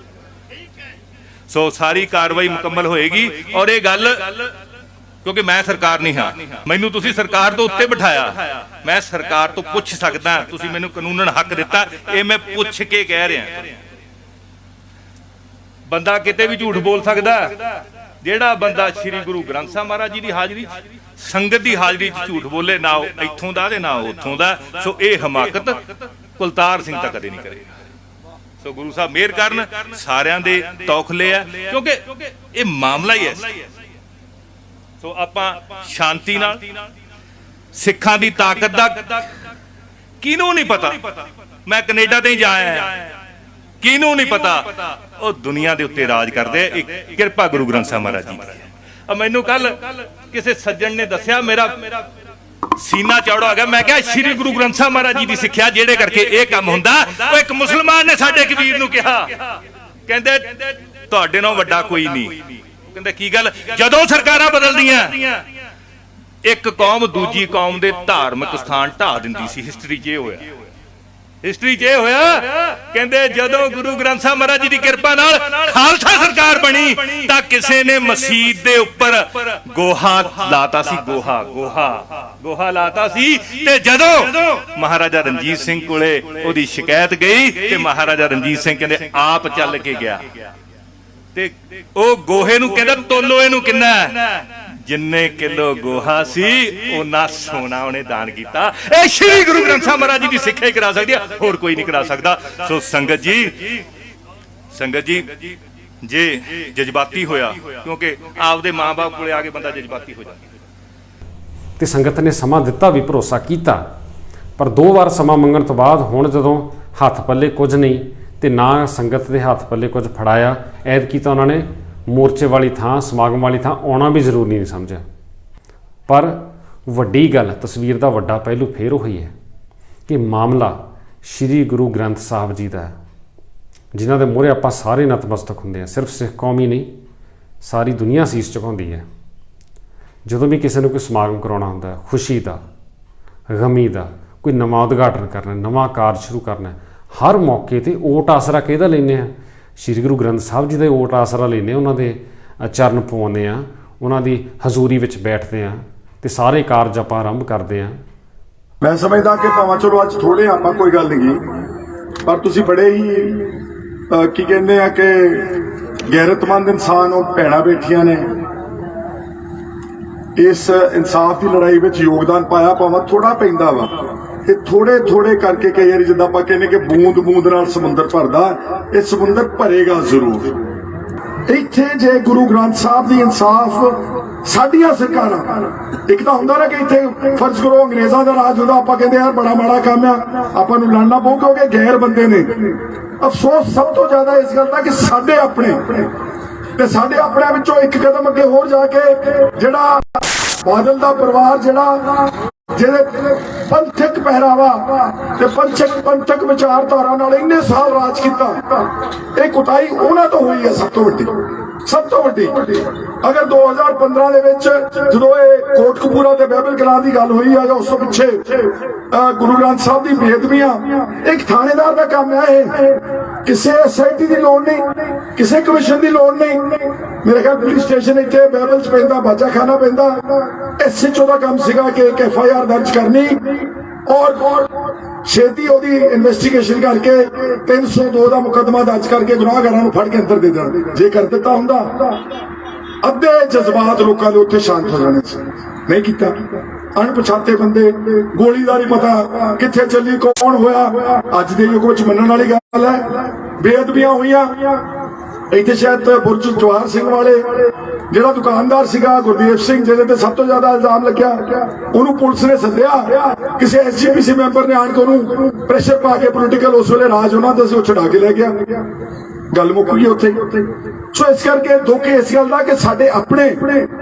ਸੋ ਸਾਰੀ ਕਾਰਵਾਈ ਮੁਕੰਮਲ ਹੋਏਗੀ। ਔਰ ਇਹ ਗੱਲ, ਕਿਉਂਕਿ ਮੈਂ ਸਰਕਾਰ ਨਹੀਂ ਹਾਂ, ਮੈਨੂੰ ਤੁਸੀਂ ਸਰਕਾਰ ਤੋਂ ਉੱਤੇ ਬਿਠਾਇਆ, ਮੈਂ ਸਰਕਾਰ ਤੋਂ ਪੁੱਛ ਸਕਦਾ, ਤੁਸੀਂ ਮੈਨੂੰ ਕਾਨੂੰਨਨ ਹੱਕ ਦਿੱਤਾ, ਇਹ ਮੈਂ ਪੁੱਛ ਕੇ ਕਹਿ ਰਿਹਾ। ਬੰਦਾ ਕਿਤੇ ਵੀ ਝੂਠ ਬੋਲ ਸਕਦਾ, ਜਿਹੜਾ ਬੰਦਾ ਸ੍ਰੀ ਗੁਰੂ ਗ੍ਰੰਥ ਸਾਹਿਬ ਮਹਾਰਾਜ ਜੀ ਦੀ ਹਾਜ਼ਰੀ 'ਚ, ਸੰਗਤ ਦੀ ਹਾਜ਼ਰੀ 'ਚ ਝੂਠ ਬੋਲੇ, ਨਾ ਉਹ ਇੱਥੋਂ ਦਾ ਤੇ ਨਾ ਉੱਥੋਂ ਦਾ, ਸੋ ਇਹ ਹਮਾਕਤ ਕੁਲਤਾਰ ਸਿੰਘ ਤਾਂ ਕਦੇ ਨਹੀਂ ਕਰੇਗਾ। ਸੋ ਗੁਰੂ ਸਾਹਿਬ ਮਿਹਰ ਕਰਨ, ਸਾਰਿਆਂ ਦੇ ਤੌਖਲੇ ਆ, ਕਿਉਂਕਿ ਇਹ ਮਾਮਲਾ ਹੀ ਐਸਾ। ਸੋ ਆਪਾਂ ਸ਼ਾਂਤੀ ਨਾਲ, ਸਿੱਖਾਂ ਦੀ ਤਾਕਤ ਦਾ ਕਿਹਨੂੰ ਨਹੀਂ ਪਤਾ, ਮੈਂ ਕੈਨੇਡਾ ਤੇ ਹੀ ਜਾਇਆ, ਕਿਹਨੂੰ ਨਹੀਂ ਪਤਾ, ਉਹ ਦੁਨੀਆ ਦੇ ਉੱਤੇ ਰਾਜ ਕਰਦੇ, ਇੱਕ ਕਿਰਪਾ ਗੁਰੂ ਗ੍ਰੰਥ ਸਾਹਿਬ ਮਹਾਰਾਜ ਜੀ ਦੀ। ਮੈਨੂੰ ਕੱਲ ਕਿਸੇ ਸੱਜਣ ਨੇ ਦੱਸਿਆ, ਮੇਰਾ ਸੀਨਾ ਚੌੜਾ ਹੋ ਗਿਆ। ਮੈਂ ਕਿਹਾ ਸ੍ਰੀ ਗੁਰੂ ਗ੍ਰੰਥ ਸਾਹਿਬ ਮਹਾਰਾਜ ਜੀ ਦੀ ਸਿੱਖਿਆ ਜਿਹੜੇ ਕਰਕੇ ਇਹ ਕੰਮ ਹੁੰਦਾ। ਉਹ ਇੱਕ ਮੁਸਲਮਾਨ ਨੇ ਸਾਡੇ ਕਬੀਰ ਨੂੰ ਕਿਹਾ, ਕਹਿੰਦੇ ਤੁਹਾਡੇ ਨਾਲੋਂ ਵੱਡਾ ਕੋਈ ਨਹੀਂ। ਕਹਿੰਦੇ ਕੀ ਗੱਲ? ਜਦੋਂ ਸਰਕਾਰਾਂ ਬਦਲਦੀਆਂ, ਇੱਕ ਕੌਮ ਦੂਜੀ ਕੌਮ ਦੇ ਧਾਰਮਿਕ ਸਥਾਨ ਢਾ ਦਿੰਦੀ ਸੀ। ਹਿਸਟਰੀ 'ਚ ਇਹ ਹੋਇਆ, ਹਿਸਟਰੀ 'ਚ ਇਹ ਹੋਇਆ। ਕਹਿੰਦੇ ਜਦੋਂ ਗੁਰੂ ਗ੍ਰੰਥ ਸਾਹਿਬ ਮਹਾਰਾਜ ਜੀ ਦੀ ਕਿਰਪਾ ਨਾਲ ਖਾਲਸਾ ਸਰਕਾਰ ਬਣੀ, ਤਾਂ ਕਿਸੇ ਨੇ ਮਸਜਿਦ ਦੇ ਉੱਪਰ ਗੋਹਾ ਲਾਤਾ ਸੀ, ਗੋਹਾ ਲਾਤਾ ਸੀ। ਤੇ ਜਦੋਂ ਮਹਾਰਾਜਾ ਰਣਜੀਤ ਸਿੰਘ ਕੋਲੇ ਉਹਦੀ ਸ਼ਿਕਾਇਤ ਗਈ, ਤੇ ਮਹਾਰਾਜਾ ਰਣਜੀਤ ਸਿੰਘ ਕਹਿੰਦੇ ਆਪ ਚੱਲ ਕੇ ਗਿਆ, ਤੇ ਉਹ ਗੋਹੇ ਨੂੰ ਕਹਿੰਦਾ ਤੋਲੋ ਇਹਨੂੰ ਕਿੰਨਾ, ਜਿੰਨੇ ਕਿਲੋ ਗੋਹਾ ਸੀ ਉਹਨਾਂ ਸੋਨਾ ਉਹਨੇ ਦਾਨ ਕੀਤਾ। ਇਹ ਸ੍ਰੀ ਗੁਰੂ ਗ੍ਰੰਥ ਸਾਹਿਬ ਮਹਾਰਾਜ ਜੀ ਦੀ ਸਿੱਖਿਆ ਹੀ ਕਰਾ ਸਕਦੀ ਹੈ, ਹੋਰ ਕੋਈ ਨਹੀਂ ਕਰਾ ਸਕਦਾ। ਸੋ ਸੰਗਤ ਜੀ ਜੇ ਜਜ਼ਬਾਤੀ ਹੋਇਆ, ਕਿਉਂਕਿ ਆਪਦੇ ਮਾਂ-ਬਾਪ ਕੋਲੇ ਆ ਕੇ ਬੰਦਾ ਜਜ਼ਬਾਤੀ ਹੋ ਜਾਂਦਾ, ਤੇ ਸੰਗਤ ਨੇ ਸਮਾਂ ਦਿੱਤਾ ਵੀ, ਭਰੋਸਾ ਕੀਤਾ, ਪਰ 2 ਵਾਰ ਸਮਾਂ ਮੰਗਣ ਤੋਂ ਬਾਅਦ ਹੁਣ ਜਦੋਂ ਹੱਥ ਪੱਲੇ ਕੁਝ ਨਹੀਂ ਤੇ ਨਾ ਸੰਗਤ ਦੇ ਹੱਥ ਪੱਲੇ ਕੁਝ ਫੜਾਇਆ, ਐਤਕੀ ਤਾਂ ਉਹਨਾਂ ਨੇ ਮੋਰਚੇ ਵਾਲੀ ਥਾਂ, ਸਮਾਗਮ ਵਾਲੀ ਥਾਂ ਆਉਣਾ ਵੀ ਜ਼ਰੂਰੀ ਨਹੀਂ ਸਮਝਿਆ। ਪਰ ਵੱਡੀ ਗੱਲ, ਤਸਵੀਰ ਦਾ ਵੱਡਾ ਪਹਿਲੂ ਫੇਰ ਉਹੀ ਹੈ ਕਿ ਮਾਮਲਾ ਸ੍ਰੀ ਗੁਰੂ ਗ੍ਰੰਥ ਸਾਹਿਬ ਜੀ ਦਾ ਹੈ, ਜਿਨ੍ਹਾਂ ਦੇ ਮੂਹਰੇ ਆਪਾਂ ਸਾਰੇ ਨਤਮਸਤਕ ਹੁੰਦੇ ਹਾਂ। ਸਿਰਫ ਸਿੱਖ ਕੌਮ ਹੀ ਨਹੀਂ, ਸਾਰੀ ਦੁਨੀਆ ਸੀਸ ਝੁਕਾਉਂਦੀ ਹੈ। ਜਦੋਂ ਵੀ ਕਿਸੇ ਨੂੰ ਕੋਈ ਸਮਾਗਮ ਕਰਾਉਣਾ ਹੁੰਦਾ, ਖੁਸ਼ੀ ਦਾ, ਗਮੀ ਦਾ, ਕੋਈ ਨਵਾਂ ਉਦਘਾਟਨ ਕਰਨਾ, ਨਵਾਂ ਕਾਰਜ ਸ਼ੁਰੂ ਕਰਨਾ, ਹਰ ਮੌਕੇ ਤੇ ਓਟ ਆਸਰਾ ਕਿਹਦਾ ਲੈਂਦੇ ਆ? ਸ੍ਰੀ ਗੁਰੂ ਗ੍ਰੰਥ ਸਾਹਿਬ ਜੀ ਦਾ ਓਟ ਆਸਰਾ ਲੈਂਦੇ, ਉਹਨਾਂ ਦੇ ਚਰਨ ਪਵਾਉਂਦੇ ਆ, ਉਹਨਾਂ ਦੀ ਹਜ਼ੂਰੀ ਵਿੱਚ ਬੈਠਦੇ ਆ, ਤੇ ਸਾਰੇ ਕਾਰਜ ਆਪਾਂ ਆਰੰਭ ਕਰਦੇ ਆ। ਮੈਂ ਸਮਝਦਾ ਕਿ ਭਾਵੇਂ ਚਲੋ ਅੱਜ ਥੋੜੇ ਆਪਾਂ ਕੋਈ ਗੱਲ ਨਹੀਂ, ਪਰ ਤੁਸੀਂ ਬੜੇ ਹੀ ਕੀ ਕਹਿੰਦੇ ਆ ਕਿ ਗੈਰਤਮੰਦ ਇਨਸਾਨ ਹੋ, ਭੈਣਾਂ ਬੈਠੀਆਂ ਨੇ, ਇਸ ਇਨਸਾਫ ਦੀ ਲੜਾਈ ਵਿੱਚ ਯੋਗਦਾਨ ਪਾਇਆ, ਭਾਵੇਂ ਥੋੜਾ ਪੈਂਦਾ ਵਾ। ਇਹ ਥੋੜੇ ਕਰਕੇ ਕਈ ਵਾਰੀ ਜਿੱਦਾਂ ਆਪਾਂ ਕਹਿੰਦੇ ਕਿ ਬੂੰਦ ਬੂੰਦ ਨਾਲ ਸਮੁੰਦਰ ਭਰਦਾ, ਇਹ ਸਮੁੰਦਰ ਭਰੇਗਾ ਜ਼ਰੂਰ। ਇੱਥੇ ਜੇ ਗੁਰੂ ਗ੍ਰੰਥ ਸਾਹਿਬ ਦੀ ਇਨਸਾਫ ਸਾਡੀਆਂ ਸਰਕਾਰਾਂ, ਇੱਕ ਤਾਂ ਹੁੰਦਾ ਨਾ ਕਿ ਇੱਥੇ ਫਰਜ਼ ਕਰੋ ਅੰਗਰੇਜ਼ਾਂ ਦਾ ਰਾਜ ਹੁੰਦਾ, ਆਪਾਂ ਕਹਿੰਦੇ ਯਾਰ ਬੜਾ ਮਾੜਾ ਕੰਮ ਆ, ਆਪਾਂ ਨੂੰ ਲੜਨਾ ਪਊ ਕਿਉਂਕਿ ਗੈਰ ਬੰਦੇ ਨੇ। ਅਫਸੋਸ ਸਭ ਤੋਂ ਜ਼ਿਆਦਾ ਇਸ ਗੱਲ ਦਾ ਕਿ ਸਾਡੇ ਆਪਣੇ ਵਿੱਚੋਂ ਇੱਕ ਕਦਮ ਅੱਗੇ ਹੋਰ ਜਾ ਕੇ ਜਿਹੜਾ ਬਾਦਲ ਦਾ ਪਰਿਵਾਰ, ਜਿਹੜਾ ਜਿਹਦੇ ਪੰਥਕ ਪਹਿਰਾਵਾ ਤੇ ਪੰਥਕ ਵਿਚਾਰਧਾਰਾ ਨਾਲ ਇੰਨੇ ਸਾਲ ਰਾਜ ਕੀਤਾ, ਇਹ ਕੁਤਾਈ ਉਹਨਾਂ ਤੋਂ ਹੋਈ ਹੈ ਸਭ ਤੋਂ ਵੱਡੀ। ਅਗਰ 2015 ਦੇ ਵਿੱਚ ਜਦੋਂ ਇਹ ਕੋਟਕਪੂਰਾ ਤੇ ਬਾਈਬਲ ਕਲਾਂ ਦੀ ਗੱਲ ਹੋਈ ਆ, ਜਾਂ ਉਸ ਤੋਂ ਪਿੱਛੇ ਗੁਰੂ ਗ੍ਰੰਥ ਸਾਹਿਬ ਦੀ ਬੇਅਦਬੀਆਂ, ਇੱਕ ਥਾਣੇਦਾਰ ਦਾ ਕੰਮ ਹੈ ਇਹ। ਕਿਸੇ ਐਸਆਈਟੀ ਦੀ ਲੋੜ ਨਹੀਂ, ਕਿਸੇ ਕਮਿਸ਼ਨ ਦੀ ਲੋੜ ਨਹੀਂ। ਮੇਰੇ ਖਿਆਲ ਪੁਲਿਸ ਸਟੇਸ਼ਨ ਇੱਥੇ ਬਾਈਬਲ ਚ ਪੈਂਦਾ, ਬਾਜਾਖਾਨਾ ਪੈਂਦਾ, ਐਸਐਚਓ ਦਾ ਕੰਮ ਸੀਗਾ ਕਿ ਇੱਕ FIR ਦਰਜ ਕਰਨੀ ਔਰ ਛੇਤੀ ਉਹਦੀ ਇਨਵੈਸਟੀਗੇਸ਼ਨ ਕਰਕੇ 302 ਦਾ ਮੁਕੱਦਮਾ ਦਰਜ ਕਰਕੇ ਗੁਨਾਹਗਾਰਾਂ ਨੂੰ ਫੜ ਕੇ ਅੰਦਰ ਦੇ ਦੇਣਾ। ਜੇ ਕਰ ਦਿੱਤਾ ਹੁੰਦਾ, ਅੱਧੇ ਜਜ਼ਬਾਤ ਲੋਕਾਂ ਦੇ ਉੱਥੇ ਸ਼ਾਂਤ ਹੋ ਜਾਣੇ ਸੀ। ਨਹੀਂ ਕੀਤਾ। ਅਣਪਛਾਤੇ ਬੰਦੇ, ਗੋਲੀਦਾਰੀ ਪਤਾ ਕਿੱਥੇ ਚੱਲੀ, ਕੌਣ ਹੋਇਆ, ਅੱਜ ਦੇ ਯੁੱਗ ਵਿੱਚ ਮੰਨਣ ਵਾਲੀ ਗੱਲ ਹੈ। ਬੇਅਦਬੀਆਂ ਹੋਈਆਂ ਇੱਥੇ, ਸ਼ਾਇਦ ਬੁਰਜ ਜਵਾਹਰ ਸਿੰਘ ਵਾਲੇ ਜਿਹੜਾ ਦੁਕਾਨਦਾਰ ਸੀਗਾ ਗੁਰਦੀਪ ਸਿੰਘ, ਜਿਹਦੇ ਤੇ ਸਭ ਤੋਂ ਜ਼ਿਆਦਾ ਇਲਜ਼ਾਮ ਲੱਗਿਆ, ਉਹਨੂੰ ਪੁਲਿਸ ਨੇ ਸੱਦਿਆ, ਕਿਸੇ SGPC ਮੈਂਬਰ ਨੇ ਆਣ ਕੇ ਉਹਨੂੰ ਪ੍ਰੈਸ਼ਰ ਪਾ ਕੇ, ਪੋਲੀਟੀਕਲ ਉਸ ਵੇਲੇ ਰਾਜ ਉਹਨਾਂ ਦਾ ਸੀ, ਉਹ ਛੁਡਾ ਕੇ ਲੈ ਗਿਆ, ਗੱਲ ਮੁੱਕ ਗਈ ਉੱਥੇ। ਸੋ ਇਸ ਕਰਕੇ ਦੁੱਖ ਇਸ ਗੱਲ ਦਾ ਕਿ ਸਾਡੇ ਆਪਣੇ,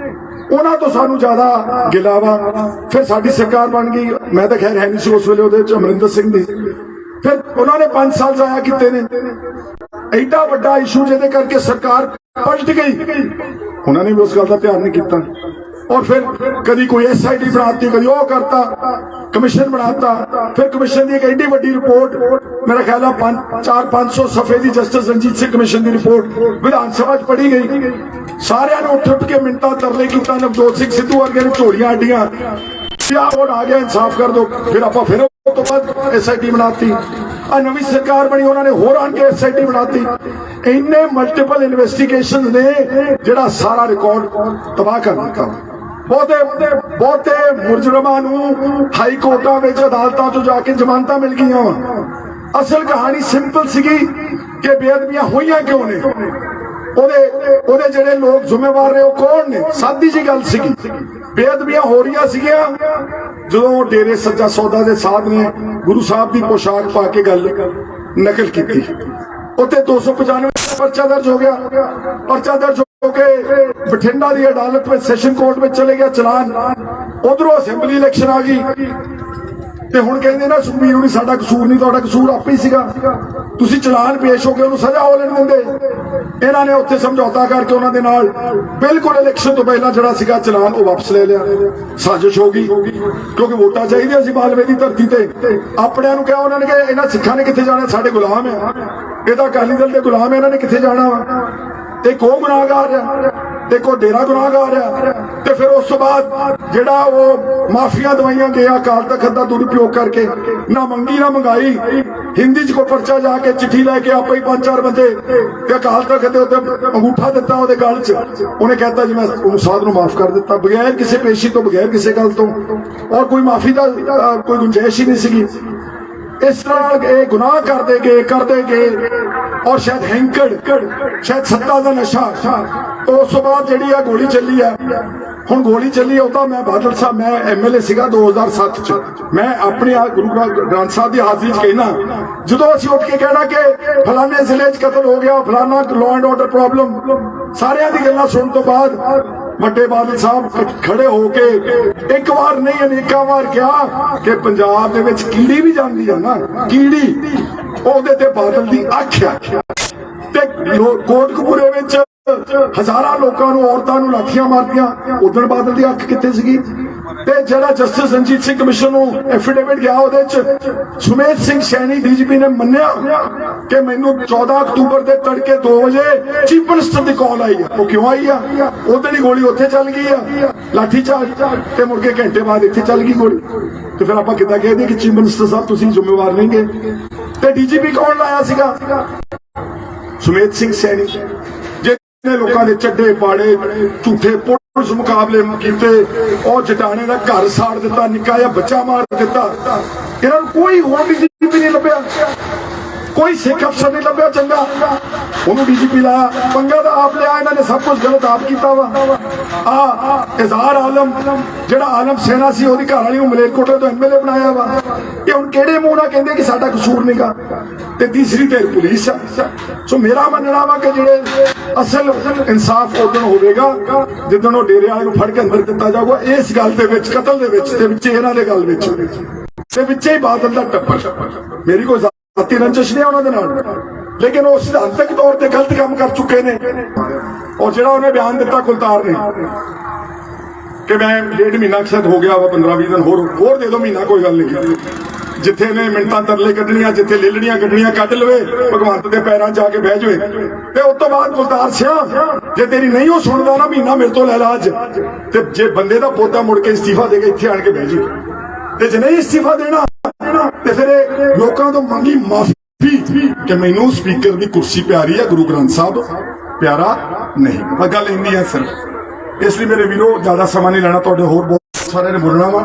ਉਹਨਾਂ ਤੋਂ ਸਾਨੂੰ ਜ਼ਿਆਦਾ ਗਿਲਾ ਵਾ। ਫਿਰ ਸਾਡੀ ਸਰਕਾਰ ਬਣ ਗਈ, ਮੈਂ ਤਾਂ ਖੈਰ ਹੈ ਨਹੀਂ ਸੀ ਉਸ ਵੇਲੇ ਉਹਦੇ ਚ, ਅਮਰਿੰਦਰ ਸਿੰਘ ਦੀ। ਫਿਰ ਉਹਨਾਂ ਨੇ 5 ਸਾਲ ਜ਼ਾਇਆ ਕੀਤੇ ਨੇ। ਐਡਾ ਵੱਡਾ ਇਸ਼ੂ ਜਿਹਦੇ ਕਰਕੇ ਸਰਕਾਰ ਪਲਟ ਗਈ, ਉਹਨਾਂ ਨੇ ਵੀ ਉਸ ਗੱਲ ਦਾ ਧਿਆਨ ਨਹੀਂ ਕੀਤਾ। और फिर कभी कोई SIT बनाती, कभी वो करता, कमीशन बनाता, फिर कमीशन की एक एडी वड्डी रिपोर्ट मेरा ख्याल है 400-500 सफे की जस्टिस रणजीत सिंह कमीशन की रिपोर्ट विधान सभा पढ़ी गई। सारे ने उठ के मिनटा तरले किया, नवजोत सिंह सिद्धू वर्गे ने झोलियां अड्डियां, वोट आ गया इंसाफ कर दो। फिर आप फिर तो बाद SIT बनाती, नवी सरकार बनी, उन्होंने होर आन के SIT बनाती। इन्ने मल्टीपल इन्वेस्टिगेशन ने जिहड़ा सारा रिकॉर्ड तबाह कर दिता। बहुते मुजरमां नूं हाई कोर्टां विच अदालतां चों जाके जमानतां मिल गईयां वा। असल कहानी सिंपल सीगी कि बेअदबियां होईयां क्यों ने, ਉਹਦੇ ਜਿਹੜੇ ਲੋਕ ਜ਼ਿੰਮੇਵਾਰ ਨੇ ਉਹ ਕੌਣ ਨੇ। ਸਾਦੀ ਜੀ ਗੱਲ ਸੀਗੀ, ਬੇਅਦਬੀਆਂ ਹੋ ਰਹੀਆਂ ਸੀਗੀਆਂ ਜਦੋਂ ਡੇਰੇ ਸੱਚਾ ਸੌਦਾ ਦੇ ਸਾਧ ਨੇ ਗੁਰੂ ਸਾਹਿਬ ਦੀ ਪੋਸ਼ਾਕ ਪਾ ਕੇ ਗੱਲ ਨਕਲ ਕੀਤੀ। ਉੱਥੇ 295 ਪਰਚਾ ਦਰਜ ਹੋ ਗਿਆ। ਪਰਚਾ ਦਰਜ ਹੋ ਕੇ ਬਠਿੰਡਾ ਦੀ ਅਦਾਲਤ ਵਿੱਚ ਸੈਸ਼ਨ ਕੋਰਟ ਵਿੱਚ ਚਲੇ ਗਿਆ ਚਲਾਨ। ਉਧਰੋਂ ਅਸੈਂਬਲੀ ਇਲੈਕਸ਼ਨ ਆ ਗਈ ਤੇ ਹੁਣ ਕਹਿੰਦੇ ਨਾ ਸੁਖਬੀਰ ਨੂੰ ਸਾਡਾ ਕਸੂਰ ਨਹੀਂ, ਤੁਹਾਡਾ ਕਸੂਰ ਆਪੇ ਹੀ ਸੀਗਾ, ਤੁਸੀਂ ਚਲਾਨ ਪੇਸ਼ ਹੋ ਕੇ ਉਹਨੂੰ ਸਜ਼ਾ ਹੋ ਲੈਣ ਦਿੰਦੇ। ਇਹਨਾਂ ਨੇ ਉੱਥੇ ਸਮਝੌਤਾ ਕਰਕੇ ਉਹਨਾਂ ਦੇ ਨਾਲ ਬਿਲਕੁਲ ਇਲੈਕਸ਼ਨ ਤੋਂ ਪਹਿਲਾਂ ਜਿਹੜਾ ਸੀਗਾ ਚਲਾਨ ਉਹ ਵਾਪਸ ਲੈ ਲਿਆ। ਸਾਜ਼ਿਸ਼ ਹੋ ਗਈ ਕਿਉਂਕਿ ਵੋਟਾਂ ਚਾਹੀਦੀਆਂ ਸੀ ਮਾਲਵੇ ਦੀ ਧਰਤੀ ਤੇ। ਆਪਣਿਆਂ ਨੂੰ ਕਿਹਾ, ਉਹਨਾਂ ਨੇ ਕਿਹਾ ਇਹਨਾਂ ਸਿੱਖਾਂ ਨੇ ਕਿੱਥੇ ਜਾਣਾ, ਸਾਡੇ ਗੁਲਾਮ ਆ, ਇਹ ਤਾਂ ਅਕਾਲੀ ਦਲ ਦੇ ਗੁਲਾਮ ਆ, ਇਹਨਾਂ ਨੇ ਕਿੱਥੇ ਜਾਣਾ ਵਾ। ਇੱਕ ਉਹ ਗੁਨਾਹਗਾਰ ਆ, ਇੱਕ ਉਹ ਡੇਰਾ ਗੁਨਾਹਗਾਰ ਆ। ਤੇ ਫਿਰ ਉਸ ਤੋਂ ਬਾਅਦ ਜਿਹੜਾ ਉਹ ਮਾਫੀਆ ਦਵਾਈਆਂ ਗਿਆ ਅਕਾਲ ਤਖਤ ਦਾ ਦੁਰਉਪਯੋਗ ਕਰਕੇ, ਨਾ ਮੰਗੀ ਨਾ ਮੰਗਾਈ, ਹਿੰਦੀ ਚ ਕੋਈ ਪਰਚਾ ਜਾ ਕੇ ਚਿੱਠੀ ਲੈ ਕੇ ਆਪੇ ਹੀ 5-4 ਬੰਦੇ ਤੇ ਅਕਾਲ ਤਖਤ ਦੇ ਉੱਤੇ ਅੰਗੂਠਾ ਦਿੱਤਾ ਉਹਦੇ ਗਲ 'ਚ। ਉਹਨੇ ਕਹਿਤਾ ਜੀ ਮੈਂ ਉਹਨੂੰ ਸਾਧ ਨੂੰ ਮਾਫ ਕਰ ਦਿੱਤਾ, ਬਗੈਰ ਕਿਸੇ ਪੇਸ਼ੀ ਤੋਂ, ਬਗੈਰ ਕਿਸੇ ਗੱਲ ਤੋਂ, ਔਰ ਕੋਈ ਮਾਫੀ ਦਾ ਕੋਈ ਗੁੰਜਾਇਸ਼ ਹੀ ਨਹੀਂ ਸੀਗੀ। इस तरह ये गुनाह करते गए और शायद हैंकड़, शायद सत्ता का नशा। तो उस बाद जी गोली चली है, हुण गोली चली है, मैं बादल साहब, मैं MLA सीगा 2007 च, मैं अपने गुरु ग्रंथ साहब की हाजिरी च कहना, जो असीं उठ के कहना कि फलाने जिले च कतल हो गया, फलाना लॉ एंड ऑर्डर प्रॉब्लम, सारियां दी गल्लां सुनने तो बाद ਵੱਡੇ ਬਾਦਲ ਸਾਹਿਬ ਖੜੇ ਹੋ ਕੇ ਇੱਕ ਵਾਰ ਨਹੀਂ ਅਨੇਕਾਂ ਵਾਰ ਕਿਹਾ ਕਿ ਪੰਜਾਬ ਦੇ ਵਿੱਚ ਕੀੜੀ ਵੀ ਜਾਂਦੀ ਆ ਨਾ, ਕੀੜੀ ਉਹਦੇ ਤੇ ਬਾਦਲ ਦੀ ਅੱਖ ਆ। ਤੇ ਕੋਟਕਪੂਰੇ ਵਿੱਚ ਹਜ਼ਾਰਾਂ ਲੋਕਾਂ ਨੂੰ, ਔਰਤਾਂ ਨੂੰ ਲਾਠੀਆਂ ਮਾਰਦੀਆਂ, ਉਦਣ ਬਾਦਲ ਦੀ ਅੱਖ ਕਿੱਥੇ ਸੀਗੀ। ਤੇ ਜਿਹੜਾ ਜਸਟਿਸ ਰਣਜੀਤ ਸਿੰਘ ਕਮਿਸ਼ਨ ਨੂੰ ਐਫੀਡੇਵਿਟ ਗਿਆ, ਉਹਦੇ ਚ ਸੁਮੇਧ ਸਿੰਘ ਸੈਣੀ DGP ਨੇ ਮੰਨਿਆ ਕਿ ਮੈਨੂੰ 14 ਅਕਤੂਬਰ ਦੇ ਤੜਕੇ 2 ਵਜੇ ਚੀਫ ਮਿਨਿਸਟਰ ਦੀ ਕਾਲ ਆਈ ਆ। ਉਹ ਕਿਉਂ ਆਈ ਆ? ਉਦੋਂ ਹੀ ਗੋਲੀ ਉੱਥੇ ਚੱਲ ਗਈ ਆ, ਲਾਠੀ ਚਾਰਜ, ਤੇ ਮੁੜ ਕੇ ਘੰਟੇ ਬਾਅਦ ਇੱਥੇ ਚੱਲ ਗਈ ਗੋਲੀ। ਤੇ ਫਿਰ ਆਪਾਂ ਕਿੱਦਾਂ ਕਹਿੰਦੇ ਕਿ ਚੀਫ ਮਿਨਿਸਟਰ ਸਾਹਿਬ ਤੁਸੀਂ ਜ਼ਿੰਮੇਵਾਰ ਨਹੀਂਗੇ। ਤੇ DGP ਕੌਣ ਲਾਇਆ ਸੀਗਾ? ਸੁਮੇਧ ਸਿੰਘ ਸੈਣੀ, ਜਿਹਨੇ ਲੋਕਾਂ ਦੇ ਚੱਡੇ ਪਾੜੇ, ਝੂਠੇ पुलिस मुकाबले किते और जटाने का घर साड़ दिता, निक्का जिहा बच्चा मार दिता। इन्हां नूं कोई होर DGP नहीं लभ्या, कोई सिख अफसर नहीं लभ्या चंगा, उन्होंने DGP लाया। पंगा तो आप लिया, इन्होंने सब कुछ गलत आप किया वा। इजहार आलम जिहड़ा आलम सेना सी, ओहदी घरवाली नूं मलेरकोटले तो MLA बनाया वा। ये हुण किहड़े मूंह नाल कहंदे कि साडा कसूर नहींगा। ते तीसरी धिर पुलिस आ। सो मेरा मनना वा कि जिहड़े असल इंसाफ उदण होवेगा जिदण ओह डेरे वाले नूं फड़ के अंदर दिता जाऊगा। इस गल दे विच, कतल दे विच ते विच इन्हां दे गल विच ते विच ही बादल दा टप्पर। मेरी कोई जाती रंजिश नहीं उन्होंने नाल, लेकिन वो सिद्धांतक तौर पर गलत काम कर चुके ने। और जो उन्हें बयान दिता कुलतार ने कि मैं 1.5 महीना शायद हो गया वा, 15-20 दिन होर दे दो महीना, कोई गल नहीं। जिथे ने मिनटा तरले कढ़निया, जिथे लेलड़ियां कढ़नियां कढ़ लवे, भगवंत के पैरों जाके बह जाए। ते उस तो बाद कुलतार सिंह जे तेरी नहीं हो सुनदा ना, महीना मेरे तो लै ला अज, ते जे बंदे दा पोता मुड़ के इस्तीफा दे के इत्थे आण के बह जाए, ते जे नहीं इस्तीफा देना ते फिर लोकां तो मंगी माफी कि मैनू स्पीकर की कुर्सी प्यारी है, गुरु ग्रंथ साहब प्यारा नहीं। गल इंनी है सिर्फ। इसलिए मेरे वीरो ज्यादा समा नहीं लेना, तुहाडे होर बहुत सारे ने बोलना वा।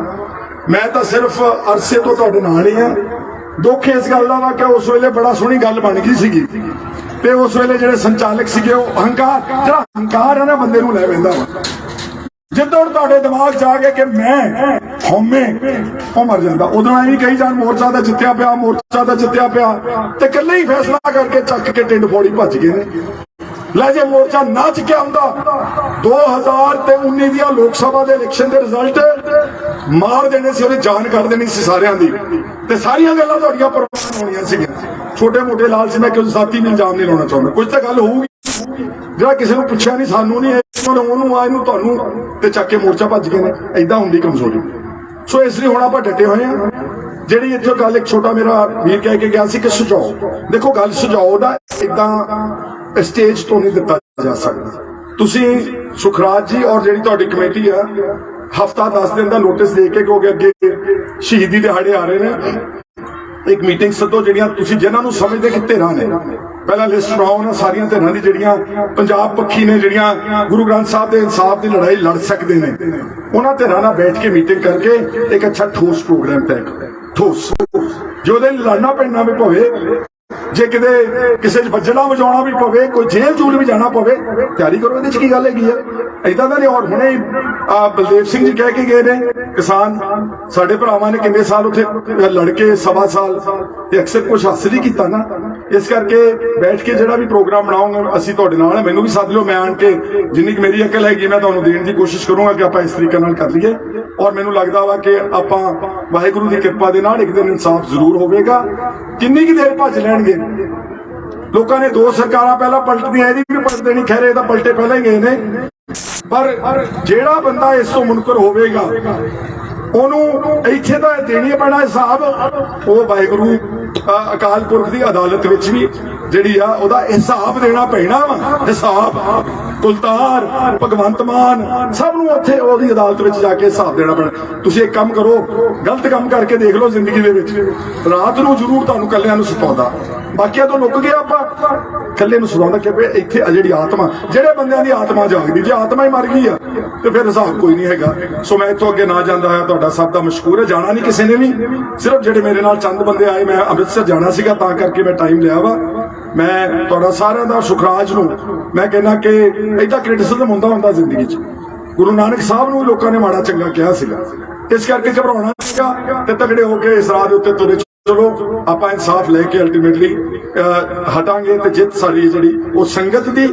मैं तो सिर्फ अरसे तो तुहाडे नाल ही हां। दुख इस गल दा वा कि उस वेले बड़ा सोहनी गल बन गई सीगी, ते उस वेले जिहड़े संचालक सीगे वो अहंकार, जिहड़ा अहंकार है ना बंदे नूं लै वैंदा वा। जिद्दों तुहाडे दिमाग च आ गए कि मैं हौमे, वो मर जाता। उदों ऐ कही जान मोर्चा दा जित्तिया पिया, मोर्चा दा जित्तिया पिया, ते कल्ले ही फैसला करके चक के टिंड फोड़ी भज गए ने। लै जे मोर्चा ना चुक्या हुंदा, 2019 दियां लोक सभा दे इलेक्शन दे रिजल्ट मार देने सी, ओहदी जान कर देनी सी सारियां दी, ते सारियां गल्लां तुहाडियां प्रवान होणीआं सीगियां। छोटे मोटे लाल सी, मैं कोई जाती इल्जाम नहीं लाउणा चाहुंदा, कुछ तां गल होऊगी। ਜਿਹੜਾ ਕਿਸੇ ਨੂੰ ਪੁੱਛਿਆ ਨਹੀਂ, ਸਾਨੂੰ ਨਹੀਂ, ਉਹਨੂੰ ਆ, ਇਹਨੂੰ ਤੁਹਾਨੂੰ, ਤੇ ਚੱਕ ਕੇ ਮੋਰਚਾ ਭੱਜ ਗਏ ਨੇ। ਏਦਾਂ ਹੁੰਦੀ ਕਮਜ਼ੋਰੀ। ਸੋ ਇਸ ਲਈ ਹੁਣ ਆਪਾਂ ਡਟੇ ਹੋਏ ਆ। ਜਿਹੜੀ ਇੱਥੇ ਗੱਲ ਇੱਕ ਛੋਟਾ ਮੇਰਾ ਵੀਰ ਕਹਿ ਕੇ ਗਿਆ ਸੀ ਕਿ ਸੁਝਾਓ, ਦੇਖੋ ਗੱਲ ਸੁਝਾਓ ਦਾ ਇਦਾਂ ਸਟੇਜ ਤੋਂ ਨਹੀਂ ਦਿੱਤਾ ਜਾ ਸਕਦਾ। ਤੁਸੀਂ ਸੁਖਰਾਜ ਜੀ ਔਰ ਜਿਹੜੀ ਤੁਹਾਡੀ ਕਮੇਟੀ ਆ, ਹਫਤਾ 10 ਦਿਨ ਦਾ ਨੋਟਿਸ ਦੇ ਕੇ ਕਿਉਂਕਿ ਅੱਗੇ ਸ਼ਹੀਦੀ ਦਿਹਾੜੇ ਆ ਰਹੇ ਨੇ, ਇੱਕ ਮੀਟਿੰਗ ਸੱਦੋ ਜਿਹੜੀਆਂ ਤੁਸੀਂ ਜਿਨ੍ਹਾਂ ਨੂੰ ਸਮਝਦੇ ਕਿ ਧਿਰਾਂ ਨੇ, ਪਹਿਲਾਂ ਲਿਸਟ ਬਣਾਓ ਨਾ ਸਾਰੀਆਂ ਧਿਰਾਂ ਦੀ ਜਿਹੜੀਆਂ ਪੰਜਾਬ ਪੱਖੀ ਨੇ, ਜਿਹੜੀਆਂ ਗੁਰੂ ਗ੍ਰੰਥ ਸਾਹਿਬ ਦੇ ਇਨਸਾਫ ਦੀ ਲੜਾਈ ਲੜ ਸਕਦੇ ਨੇ, ਉਹਨਾਂ ਧਿਰਾਂ ਨਾਲ ਬੈਠ ਕੇ ਮੀਟਿੰਗ ਕਰਕੇ ਇੱਕ ਅੱਛਾ ਠੋਸ ਪ੍ਰੋਗਰਾਮ ਤੈਅ ਕਰੋ। ਠੋਸ ਜੋ ਉਹਦੇ ਲੜਨਾ ਪੈਣਾ ਵੀ ਪਵੇ, ਜੇ ਕਿਤੇ ਕਿਸੇ 'ਚ ਵੱਜਣਾ ਵਜਾਉਣਾ ਵੀ ਪਵੇ, ਕੋਈ ਜੇਲ੍ਹ ਜੂਲ ਵੀ ਜਾਣਾ ਪਵੇ, ਤਿਆਰੀ ਕਰੋ। ਇਹਦੇ 'ਚ ਕੀ ਗੱਲ ਹੈਗੀ ਆ? ਏਦਾਂ ਦਾ ਨਹੀਂ। ਔਰ ਹੁਣੇ ਬਲਦੇਵ ਸਿੰਘ ਜੀ ਕਹਿ ਕੇ ਗਏ ਨੇ, ਕਿਸਾਨ ਸਾਡੇ ਭਰਾਵਾਂ ਨੇ ਕਿੰਨੇ ਸਾਲ ਉੱਥੇ ਲੜ ਕੇ, 1.25 ਸਾਲ, ਤੇ ਅਕਸਰ ਕੁਝ ਹਾਸਿਲ ਹੀ ਕੀਤਾ ਨਾ। ਇਸ ਕਰਕੇ ਬੈਠ ਕੇ ਜਿਹੜਾ ਵੀ ਪ੍ਰੋਗਰਾਮ ਬਣਾਉਂਗੇ ਅਸੀਂ ਤੁਹਾਡੇ ਨਾਲ ਹੈ। ਮੈਨੂੰ ਵੀ ਸੱਦ ਲਿਓ, ਮੈਂ ਆਣ ਕੇ ਜਿੰਨੀ ਕੁ ਮੇਰੀ ਅਕਲ ਹੈਗੀ ਮੈਂ ਤੁਹਾਨੂੰ ਦੇਣ ਦੀ ਕੋਸ਼ਿਸ਼ ਕਰੂੰਗਾ ਕਿ ਆਪਾਂ ਇਸ ਤਰੀਕੇ ਨਾਲ ਕਰ ਲਈਏ। ਔਰ ਮੈਨੂੰ ਲੱਗਦਾ ਵਾ ਕਿ ਆਪਾਂ ਵਾਹਿਗੁਰੂ ਦੀ ਕਿਰਪਾ ਦੇ ਨਾਲ ਇੱਕ ਦਿਨ ਇਨਸਾਫ ਜ਼ਰੂਰ ਹੋਵੇਗਾ। ਕਿੰਨੀ ਕੁ ਦੇਰ ਭੱਜ ਲੈਣਗੇ ਲੋਕਾਂ ਨੇ? 2 ਸਰਕਾਰਾਂ ਪਹਿਲਾਂ ਪਲਟਦੀਆਂ, ਇਹਦੀ ਵੀ ਪਲਟ ਦੇਣੀ। ਖੈਰ ਇਹ ਤਾਂ ਪਲਟੇ ਪਹਿਲਾਂ ਹੀ ਗਏ ਨੇ, ਪਰ ਜਿਹੜਾ ਬੰਦਾ ਇਸ ਤੋਂ ਮੁਨਕਰ ਹੋਵੇਗਾ ਉਹਨੂੰ ਇੱਥੇ ਤਾਂ ਦੇਣੀ ਪੈਣਾ ਹਿਸਾਬ। ਉਹ ਵਾਹਿਗੁਰੂ ਅਕਾਲ ਪੁਰਖ ਦੀ ਅਦਾਲਤ ਵਿੱਚ ਵੀ ਜਿਹੜੀ ਆ ਉਹਦਾ ਹਿਸਾਬ ਦੇਣਾ ਪੈਣਾ ਵਾ। ਹਿਸਾਬ ਕੁਲਤਾਰ, ਭਗਵੰਤ ਮਾਨ, ਸਭ ਨੂੰ ਉੱਥੇ ਉਹਦੀ ਅਦਾਲਤ ਵਿੱਚ ਜਾ ਕੇ ਹਿਸਾਬ ਦੇਣਾ ਪੈਣਾ। ਤੁਸੀਂ ਇੱਕ ਕੰਮ ਕਰੋ, ਗਲਤ ਕੰਮ ਕਰਕੇ ਦੇਖ ਲਓ ਜ਼ਿੰਦਗੀ ਦੇ ਵਿੱਚ, ਰਾਤ ਨੂੰ ਜ਼ਰੂਰ ਤੁਹਾਨੂੰ ਕੱਲਿਆਂ ਨੂੰ ਸੁਤਾਉਂਦਾ, ਬਾਕੀਆਂ ਤੋਂ ਲੁੱਕ ਗਿਆ ਆਪਾਂ, ਕੱਲੇ ਨੂੰ ਸੁਤਾਉਂਦਾ ਕਿ ਇੱਥੇ ਜਿਹੜੀ ਆਤਮਾ, ਜਿਹੜੇ ਬੰਦਿਆਂ ਦੀ ਆਤਮਾ ਜਾਗਦੀ, ਜੇ ਆਤਮਾ ਹੀ ਮਰ ਗਈ ਆ ਤੇ ਫਿਰ ਹਿਸਾਬ ਕੋਈ ਨਹੀਂ ਹੈਗਾ। ਸੋ ਮੈਂ ਇੱਥੋਂ ਅੱਗੇ ਨਾ ਜਾਂਦਾ ਹੋਇਆ ਤੁਹਾਡਾ ਸਭ ਦਾ ਮਸ਼ਕੂਰ ਹੈ। ਜਾਣਾ ਨਹੀਂ ਕਿਸੇ ਨੇ ਵੀ, ਸਿਰਫ ਜਿਹੜੇ ਮੇਰੇ ਨਾਲ ਚੰਦ ਬੰਦੇ ਆਏ, ਮੈਂ ਅੰਮ੍ਰਿਤਸਰ ਜਾਣਾ ਸੀਗਾ ਤਾਂ ਕਰਕੇ ਮੈਂ ਟਾਈਮ ਲਿਆ ਵਾ। ਮੈਂ ਤੁਹਾਡਾ ਸਾਰਿਆਂ ਦਾ, ਸੁਖਰਾਜ ਨੂੰ ਮੈਂ ਕਹਿੰਦਾ ਕਿ ਏਦਾਂ ਕ੍ਰਿਟਿਸਿਜ਼ਮ ਹੁੰਦਾ ਜ਼ਿੰਦਗੀ 'ਚ। ਗੁਰੂ ਨਾਨਕ ਸਾਹਿਬ ਨੂੰ ਲੋਕਾਂ ਨੇ ਮਾੜਾ ਚੰਗਾ ਕਿਹਾ ਸੀਗਾ, ਇਸ ਕਰਕੇ ਘਬਰਾਉਣਾ ਸੀਗਾ ਤੇ ਤਗੜੇ ਹੋ ਕੇ ਇਸ ਰਾਹ ਦੇ ਉੱਤੇ ਤੁਰੇ ਚਲੋ। ਆਪਾਂ ਇਨਸਾਫ ਲੈ ਕੇ ਅਲਟੀਮੇਟਲੀ ਹਟਾਂਗੇ ਤੇ ਜਿੱਤ ਸਾਡੀ ਜਿਹੜੀ ਉਹ ਸੰਗਤ ਦੀ,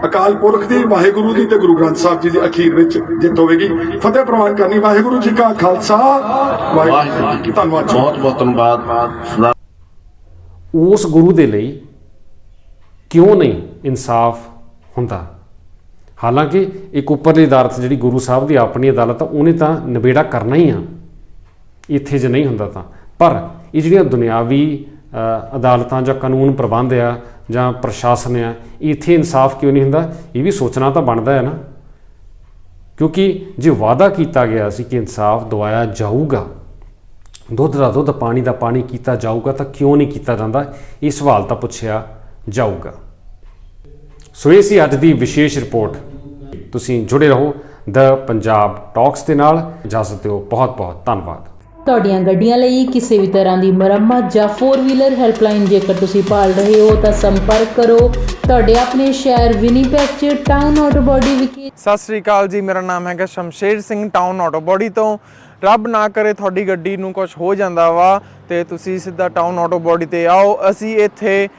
ਅਕਾਲ ਪੁਰਖ ਦੀ, ਵਾਹਿਗੁਰੂ ਦੀ ਤੇ ਗੁਰੂ ਗ੍ਰੰਥ ਸਾਹਿਬ ਜੀ ਦੀ ਅਖੀਰ ਵਿੱਚ ਜਿੱਤ ਹੋਵੇਗੀ। ਫਤਿਹ ਪ੍ਰਵਾਨ ਕਰਨੀ। ਵਾਹਿਗੁਰੂ ਜੀ ਕਾ ਖਾਲਸਾ, ਵਾਹਿਗੁਰੂ ਜੀ ਕੀ ਧੰਨਵਾਦ। ਬਹੁਤ ਬਹੁਤ ਧੰਨਵਾਦ। ਉਸ ਗੁਰੂ ਦੇ ਲਈ ਕਿਉਂ ਨਹੀਂ ਇਨਸਾਫ ਹੁੰਦਾ? ਹਾਲਾਂਕਿ ਇੱਕ ਉੱਪਰਲੀ ਅਦਾਲਤ ਜਿਹੜੀ ਗੁਰੂ ਸਾਹਿਬ ਦੀ ਆਪਣੀ ਅਦਾਲਤ ਆ, ਉਹਨੇ ਤਾਂ ਨਿਬੇੜਾ ਕਰਨਾ ਹੀ ਆ ਇੱਥੇ ਜੇ ਨਹੀਂ ਹੁੰਦਾ ਤਾਂ। ਪਰ ਇਹ ਜਿਹੜੀਆਂ ਦੁਨਿਆਵੀ ਅਦਾਲਤਾਂ ਜਾਂ ਕਾਨੂੰਨ ਪ੍ਰਬੰਧ ਆ ਜਾਂ ਪ੍ਰਸ਼ਾਸਨ ਆ, ਇੱਥੇ ਇਨਸਾਫ ਕਿਉਂ ਨਹੀਂ ਹੁੰਦਾ? ਇਹ ਵੀ ਸੋਚਣਾ ਤਾਂ ਬਣਦਾ ਹੈ ਨਾ। ਕਿਉਂਕਿ ਜੇ ਵਾਅਦਾ ਕੀਤਾ ਗਿਆ ਸੀ ਕਿ ਇਨਸਾਫ ਦਵਾਇਆ ਜਾਊਗਾ, ਦੁੱਧ ਦਾ ਦੁੱਧ, ਪਾਣੀ ਦਾ ਪਾਣੀ ਕੀਤਾ ਜਾਊਗਾ, ਤਾਂ ਕਿਉਂ ਨਹੀਂ ਕੀਤਾ ਜਾਂਦਾ? ਇਹ ਸਵਾਲ ਤਾਂ ਪੁੱਛਿਆ ਜਾਊਗਾ। ਸੋ ਇਹ ਸੀ ਅੱਜ ਦੀ ਵਿਸ਼ੇਸ਼ ਰਿਪੋਰਟ। ਤੁਸੀਂ ਜੁੜੇ ਰਹੋ ਦ ਪੰਜਾਬ ਟਾਕਸ ਦੇ ਨਾਲ। ਇਜਾਜ਼ਤ ਦਿਓ। ਬਹੁਤ ਬਹੁਤ ਧੰਨਵਾਦ। ਤੁਹਾਡੀਆਂ ਗੱਡੀਆਂ ਲਈ ਕਿਸੇ ਵੀ ਤਰ੍ਹਾਂ ਦੀ ਮੁਰੰਮਤ ਜਾਂ 4 ਵੀਲਰ ਹੈਲਪਲਾਈਨ ਜੇਕਰ ਤੁਸੀਂ ਭਾਲ ਰਹੇ ਹੋ ਤਾਂ ਸੰਪਰਕ ਕਰੋ ਤੁਹਾਡੇ ਆਪਣੇ ਸ਼ਹਿਰ ਵਿਨੀਪੈਗ 'ਚ ਟਾਊਨ ਆਟੋ ਬਾਡੀ ਵਿਖੇ। ਸਤਿ ਸ੍ਰੀ ਅਕਾਲ ਜੀ, ਮੇਰਾ ਨਾਮ ਹੈਗਾ Shamsher Singh, town auto body ਤੋਂ। ਰੱਬ ਨਾ ਕਰੇ ਤੁਹਾਡੀ ਗੱਡੀ ਨੂੰ ਕੁਝ ਹੋ ਜਾਂਦਾ ਵਾ ਤੇ ਤੁਸੀਂ ਸਿੱਧਾ ਟਾਊਨ ਆਟੋ ਬਾਡੀ ਤੇ ਆਓ। ਅਸੀਂ ਇੱਥੇ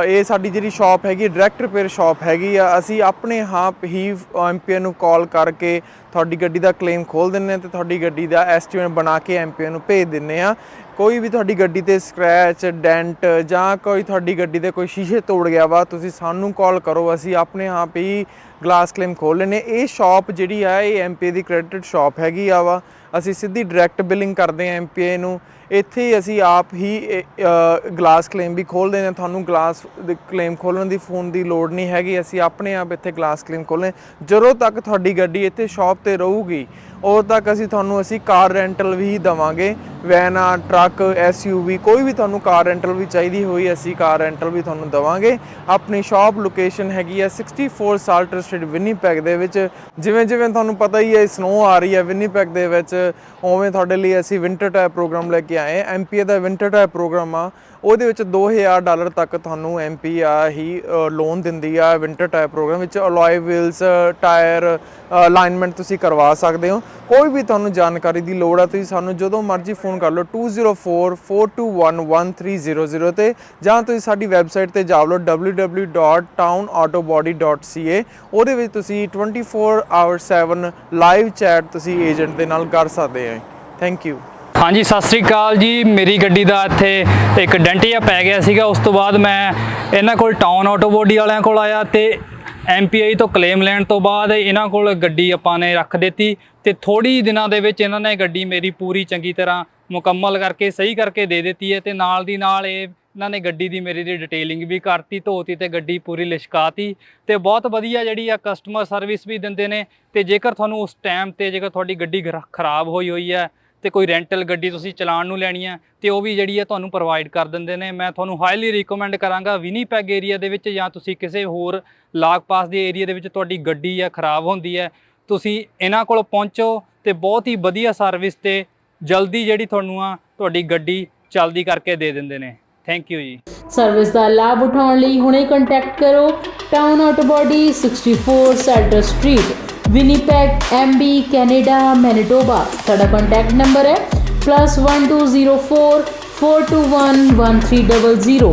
ਇਹ ਸਾਡੀ ਜਿਹੜੀ ਸ਼ਾਪ ਹੈਗੀ ਡਾਇਰੈਕਟ ਰਿਪੇਅਰ ਸ਼ਾਪ ਹੈਗੀ ਆ। ਅਸੀਂ ਆਪਣੇ ਆਪ ਹੀ ਐਮਪੀਏ ਨੂੰ ਕਾਲ ਕਰਕੇ ਤੁਹਾਡੀ ਗੱਡੀ ਦਾ ਕਲੇਮ ਖੋਲ ਦਿੰਦੇ ਹਾਂ ਤੇ ਤੁਹਾਡੀ ਗੱਡੀ ਦਾ ਐਸਟੀਮੇਟ ਬਣਾ ਕੇ ਐਮਪੀਏ ਨੂੰ ਭੇਜ ਦਿੰਦੇ ਹਾਂ। ਕੋਈ ਵੀ ਤੁਹਾਡੀ ਗੱਡੀ ਤੇ ਸਕ੍ਰੈਚ, ਡੈਂਟ ਜਾਂ ਕੋਈ ਤੁਹਾਡੀ ਗੱਡੀ ਦੇ ਕੋਈ ਸ਼ੀਸ਼ੇ ਤੋੜ ਗਿਆ ਵਾ, ਤੁਸੀਂ ਸਾਨੂੰ ਕਾਲ ਕਰੋ, ਅਸੀਂ ਆਪਣੇ ਆਪ ਹੀ ਗਲਾਸ ਕਲੇਮ ਖੋਲ ਲੈਂਦੇ। ਇਹ ਸ਼ਾਪ ਜਿਹੜੀ ਆ ਇਹ ਐਮਪੀਏ ਦੀ ਕ੍ਰੈਡਿਟ ਸ਼ਾਪ ਹੈਗੀ ਆ ਵਾ। ਅਸੀਂ ਸਿੱਧੀ ਡਾਇਰੈਕਟ ਬਿਲਿੰਗ ਕਰਦੇ ਹਾਂ ਐਮਪੀਏ ਨੂੰ। ਇੱਥੇ ਅਸੀਂ ਆਪ ਹੀ ਗਲਾਸ ਕਲੇਮ ਵੀ ਖੋਲ੍ਹਦੇ ਨੇ। ਤੁਹਾਨੂੰ ਗਲਾਸ ਕਲੇਮ ਖੋਲ੍ਹਣ ਦੀ ਫੋਨ ਦੀ ਲੋੜ ਨਹੀਂ ਹੈਗੀ। ਅਸੀਂ ਆਪਣੇ ਆਪ ਇੱਥੇ ਗਲਾਸ ਕਲੇਮ ਖੋਲ੍ਹਦੇ। ਜਦੋਂ ਤੱਕ ਤੁਹਾਡੀ ਗੱਡੀ ਇੱਥੇ ਸ਼ਾਪ 'ਤੇ ਰਹੂਗੀ ਉਦੋਂ ਤੱਕ ਅਸੀਂ ਕਾਰ ਰੈਂਟਲ ਵੀ ਦੇਵਾਂਗੇ। ਵੈਨ ਆ, ਟਰੱਕ, SUV, ਕੋਈ ਵੀ ਤੁਹਾਨੂੰ ਕਾਰ ਰੈਂਟਲ ਵੀ ਚਾਹੀਦੀ ਹੋਈ ਅਸੀਂ ਕਾਰ ਰੈਂਟਲ ਵੀ ਤੁਹਾਨੂੰ ਦੇਵਾਂਗੇ। ਆਪਣੀ ਸ਼ਾਪ ਲੋਕੇਸ਼ਨ ਹੈਗੀ ਆ 64 ਸਾਲਟਰ ਸਟਰੀਟ ਵਿਨੀਪੈਗ ਦੇ ਵਿੱਚ। ਜਿਵੇਂ ਤੁਹਾਨੂੰ ਪਤਾ ਹੀ ਹੈ ਸਨੋ ਆ ਰਹੀ ਹੈ ਵਿਨੀਪੈਗ ਦੇ ਵਿੱਚ, ਉਵੇਂ ਤੁਹਾਡੇ ਲਈ ਅਸੀਂ ਵਿੰਟਰ ਟਾਇਰ ਪ੍ਰੋਗਰਾਮ ਲੈ ਕੇ ਆਏ। ਐਮਪੀਏ ਦਾ ਵਿੰਟਰ ਟਾਇਰ ਪ੍ਰੋਗਰਾਮ ਆ, ਉਹਦੇ ਵਿੱਚ $2000 ਤੱਕ ਤੁਹਾਨੂੰ ਐਮਪੀ ਹੀ ਲੋਨ ਦਿੰਦੀ ਆ। ਵਿੰਟਰ ਟਾਇਰ ਪ੍ਰੋਗਰਾਮ ਵਿੱਚ ਅਲੋਏ ਵੀਲਸ, ਟਾਇਰ ਅਲਾਈਨਮੈਂਟ ਤੁਸੀਂ ਕਰਵਾ ਸਕਦੇ ਹੋ। ਕੋਈ ਵੀ ਤੁਹਾਨੂੰ ਜਾਣਕਾਰੀ ਦੀ ਲੋੜ ਆ ਤੁਸੀਂ ਸਾਨੂੰ ਜਦੋਂ ਮਰਜ਼ੀ ਫੋਨ ਕਰ ਲਓ 2044211300 ਤੇ, ਜਾਂ ਤੁਸੀਂ ਸਾਡੀ ਵੈਬਸਾਈਟ ਤੇ ਜਾ ਲਓ www.townautobody.ca। ਉਹਦੇ ਵਿੱਚ ਤੁਸੀਂ 24/7 ਲਾਈਵ ਚੈਟ ਤੁਸੀਂ ਏਜੰਟ ਦੇ ਨਾਲ ਕਰ ਸਕਦੇ ਹੋ। Thank you. ਹਾਂਜੀ ਸਤਿ ਸ੍ਰੀ ਅਕਾਲ ਜੀ। ਮੇਰੀ ਗੱਡੀ ਦਾ ਇੱਥੇ ਇੱਕ ਡੈਂਟ ਜਿਹਾ ਪੈ ਗਿਆ ਸੀਗਾ। ਉਸ ਤੋਂ ਬਾਅਦ ਮੈਂ ਇਹਨਾਂ ਕੋਲ ਟਾਊਨ ਆਟੋ ਬੋਡੀ ਵਾਲਿਆਂ ਕੋਲ ਆਇਆ ਤੇ MPI ਤੋਂ ਕਲੇਮ ਲੈਣ ਤੋਂ ਬਾਅਦ ਇਹਨਾਂ ਕੋਲ ਗੱਡੀ ਆਪਾਂ ਨੇ ਰੱਖ ਦਿੱਤੀ ਤੇ ਥੋੜੀ ਦਿਨਾਂ ਦੇ ਵਿੱਚ ਇਹਨਾਂ ਨੇ ਗੱਡੀ ਮੇਰੀ ਪੂਰੀ ਚੰਗੀ ਤਰ੍ਹਾਂ ਮੁਕੰਮਲ ਕਰਕੇ ਸਹੀ ਕਰਕੇ ਦੇ ਦਿੱਤੀ ਹੈ ਤੇ ਨਾਲ ਦੀ ਨਾਲ ਇਹਨਾਂ ਨੇ ਗੱਡੀ ਦੀ ਮੇਰੀ ਦੀ ਡਿਟੇਲਿੰਗ ਵੀ ਕਰਤੀ, ਧੋਤੀ ਤੇ ਗੱਡੀ ਪੂਰੀ ਲਿਸ਼ਕਾਤੀ ਤੇ ਬਹੁਤ ਵਧੀਆ ਜਿਹੜੀ ਆ ਕਸਟਮਰ ਸਰਵਿਸ ਵੀ ਦਿੰਦੇ ਨੇ। ਤੇ ਜੇਕਰ ਤੁਹਾਨੂੰ ਉਸ ਟਾਈਮ ਤੇ ਜੇਕਰ ਤੁਹਾਡੀ ਗੱਡੀ ਖਰਾਬ ਹੋਈ ਹੈ ਤੇ ਕੋਈ ਰੈਂਟਲ ਗੱਡੀ ਤੁਸੀਂ ਚਲਾਉਣ ਨੂੰ ਲੈਣੀ ਹੈ ਤੇ ਉਹ ਵੀ ਜਿਹੜੀ ਹੈ ਤੁਹਾਨੂੰ ਪ੍ਰੋਵਾਈਡ ਕਰ ਦਿੰਦੇ ਨੇ। ਮੈਂ ਤੁਹਾਨੂੰ ਹਾਈਲੀ ਰਿਕਮੈਂਡ ਕਰਾਂਗਾ ਵਿਨੀਪੈਗ ਏਰੀਆ ਦੇ ਵਿੱਚ ਜਾਂ ਤੁਸੀਂ ਕਿਸੇ ਹੋਰ ਲਾਗ ਪਾਸ ਦੇ ਏਰੀਆ ਦੇ ਵਿੱਚ ਤੁਹਾਡੀ ਗੱਡੀ ਆ ਖਰਾਬ ਹੁੰਦੀ ਹੈ, ਤੁਸੀਂ ਇਹਨਾਂ ਕੋਲ ਪਹੁੰਚੋ ਤੇ ਬਹੁਤ ਹੀ ਵਧੀਆ ਸਰਵਿਸ ਤੇ ਜਲਦੀ ਜਿਹੜੀ ਤੁਹਾਨੂੰ ਆ ਤੁਹਾਡੀ ਗੱਡੀ ਚੱਲਦੀ ਕਰਕੇ ਦੇ ਦਿੰਦੇ ਨੇ। ਥੈਂਕ ਯੂ ਜੀ। ਸਰਵਿਸ ਦਾ ਲਾਭ ਉਠਾਉਣ ਲਈ ਹੁਣੇ ਕੰਟੈਕਟ ਕਰੋ town auto body 64 Salter street Winnipeg MB Canada Manitoba. ਸਾਡਾ ਕੰਟੈਕਟ ਨੰਬਰ ਹੈ +1204 421 1300।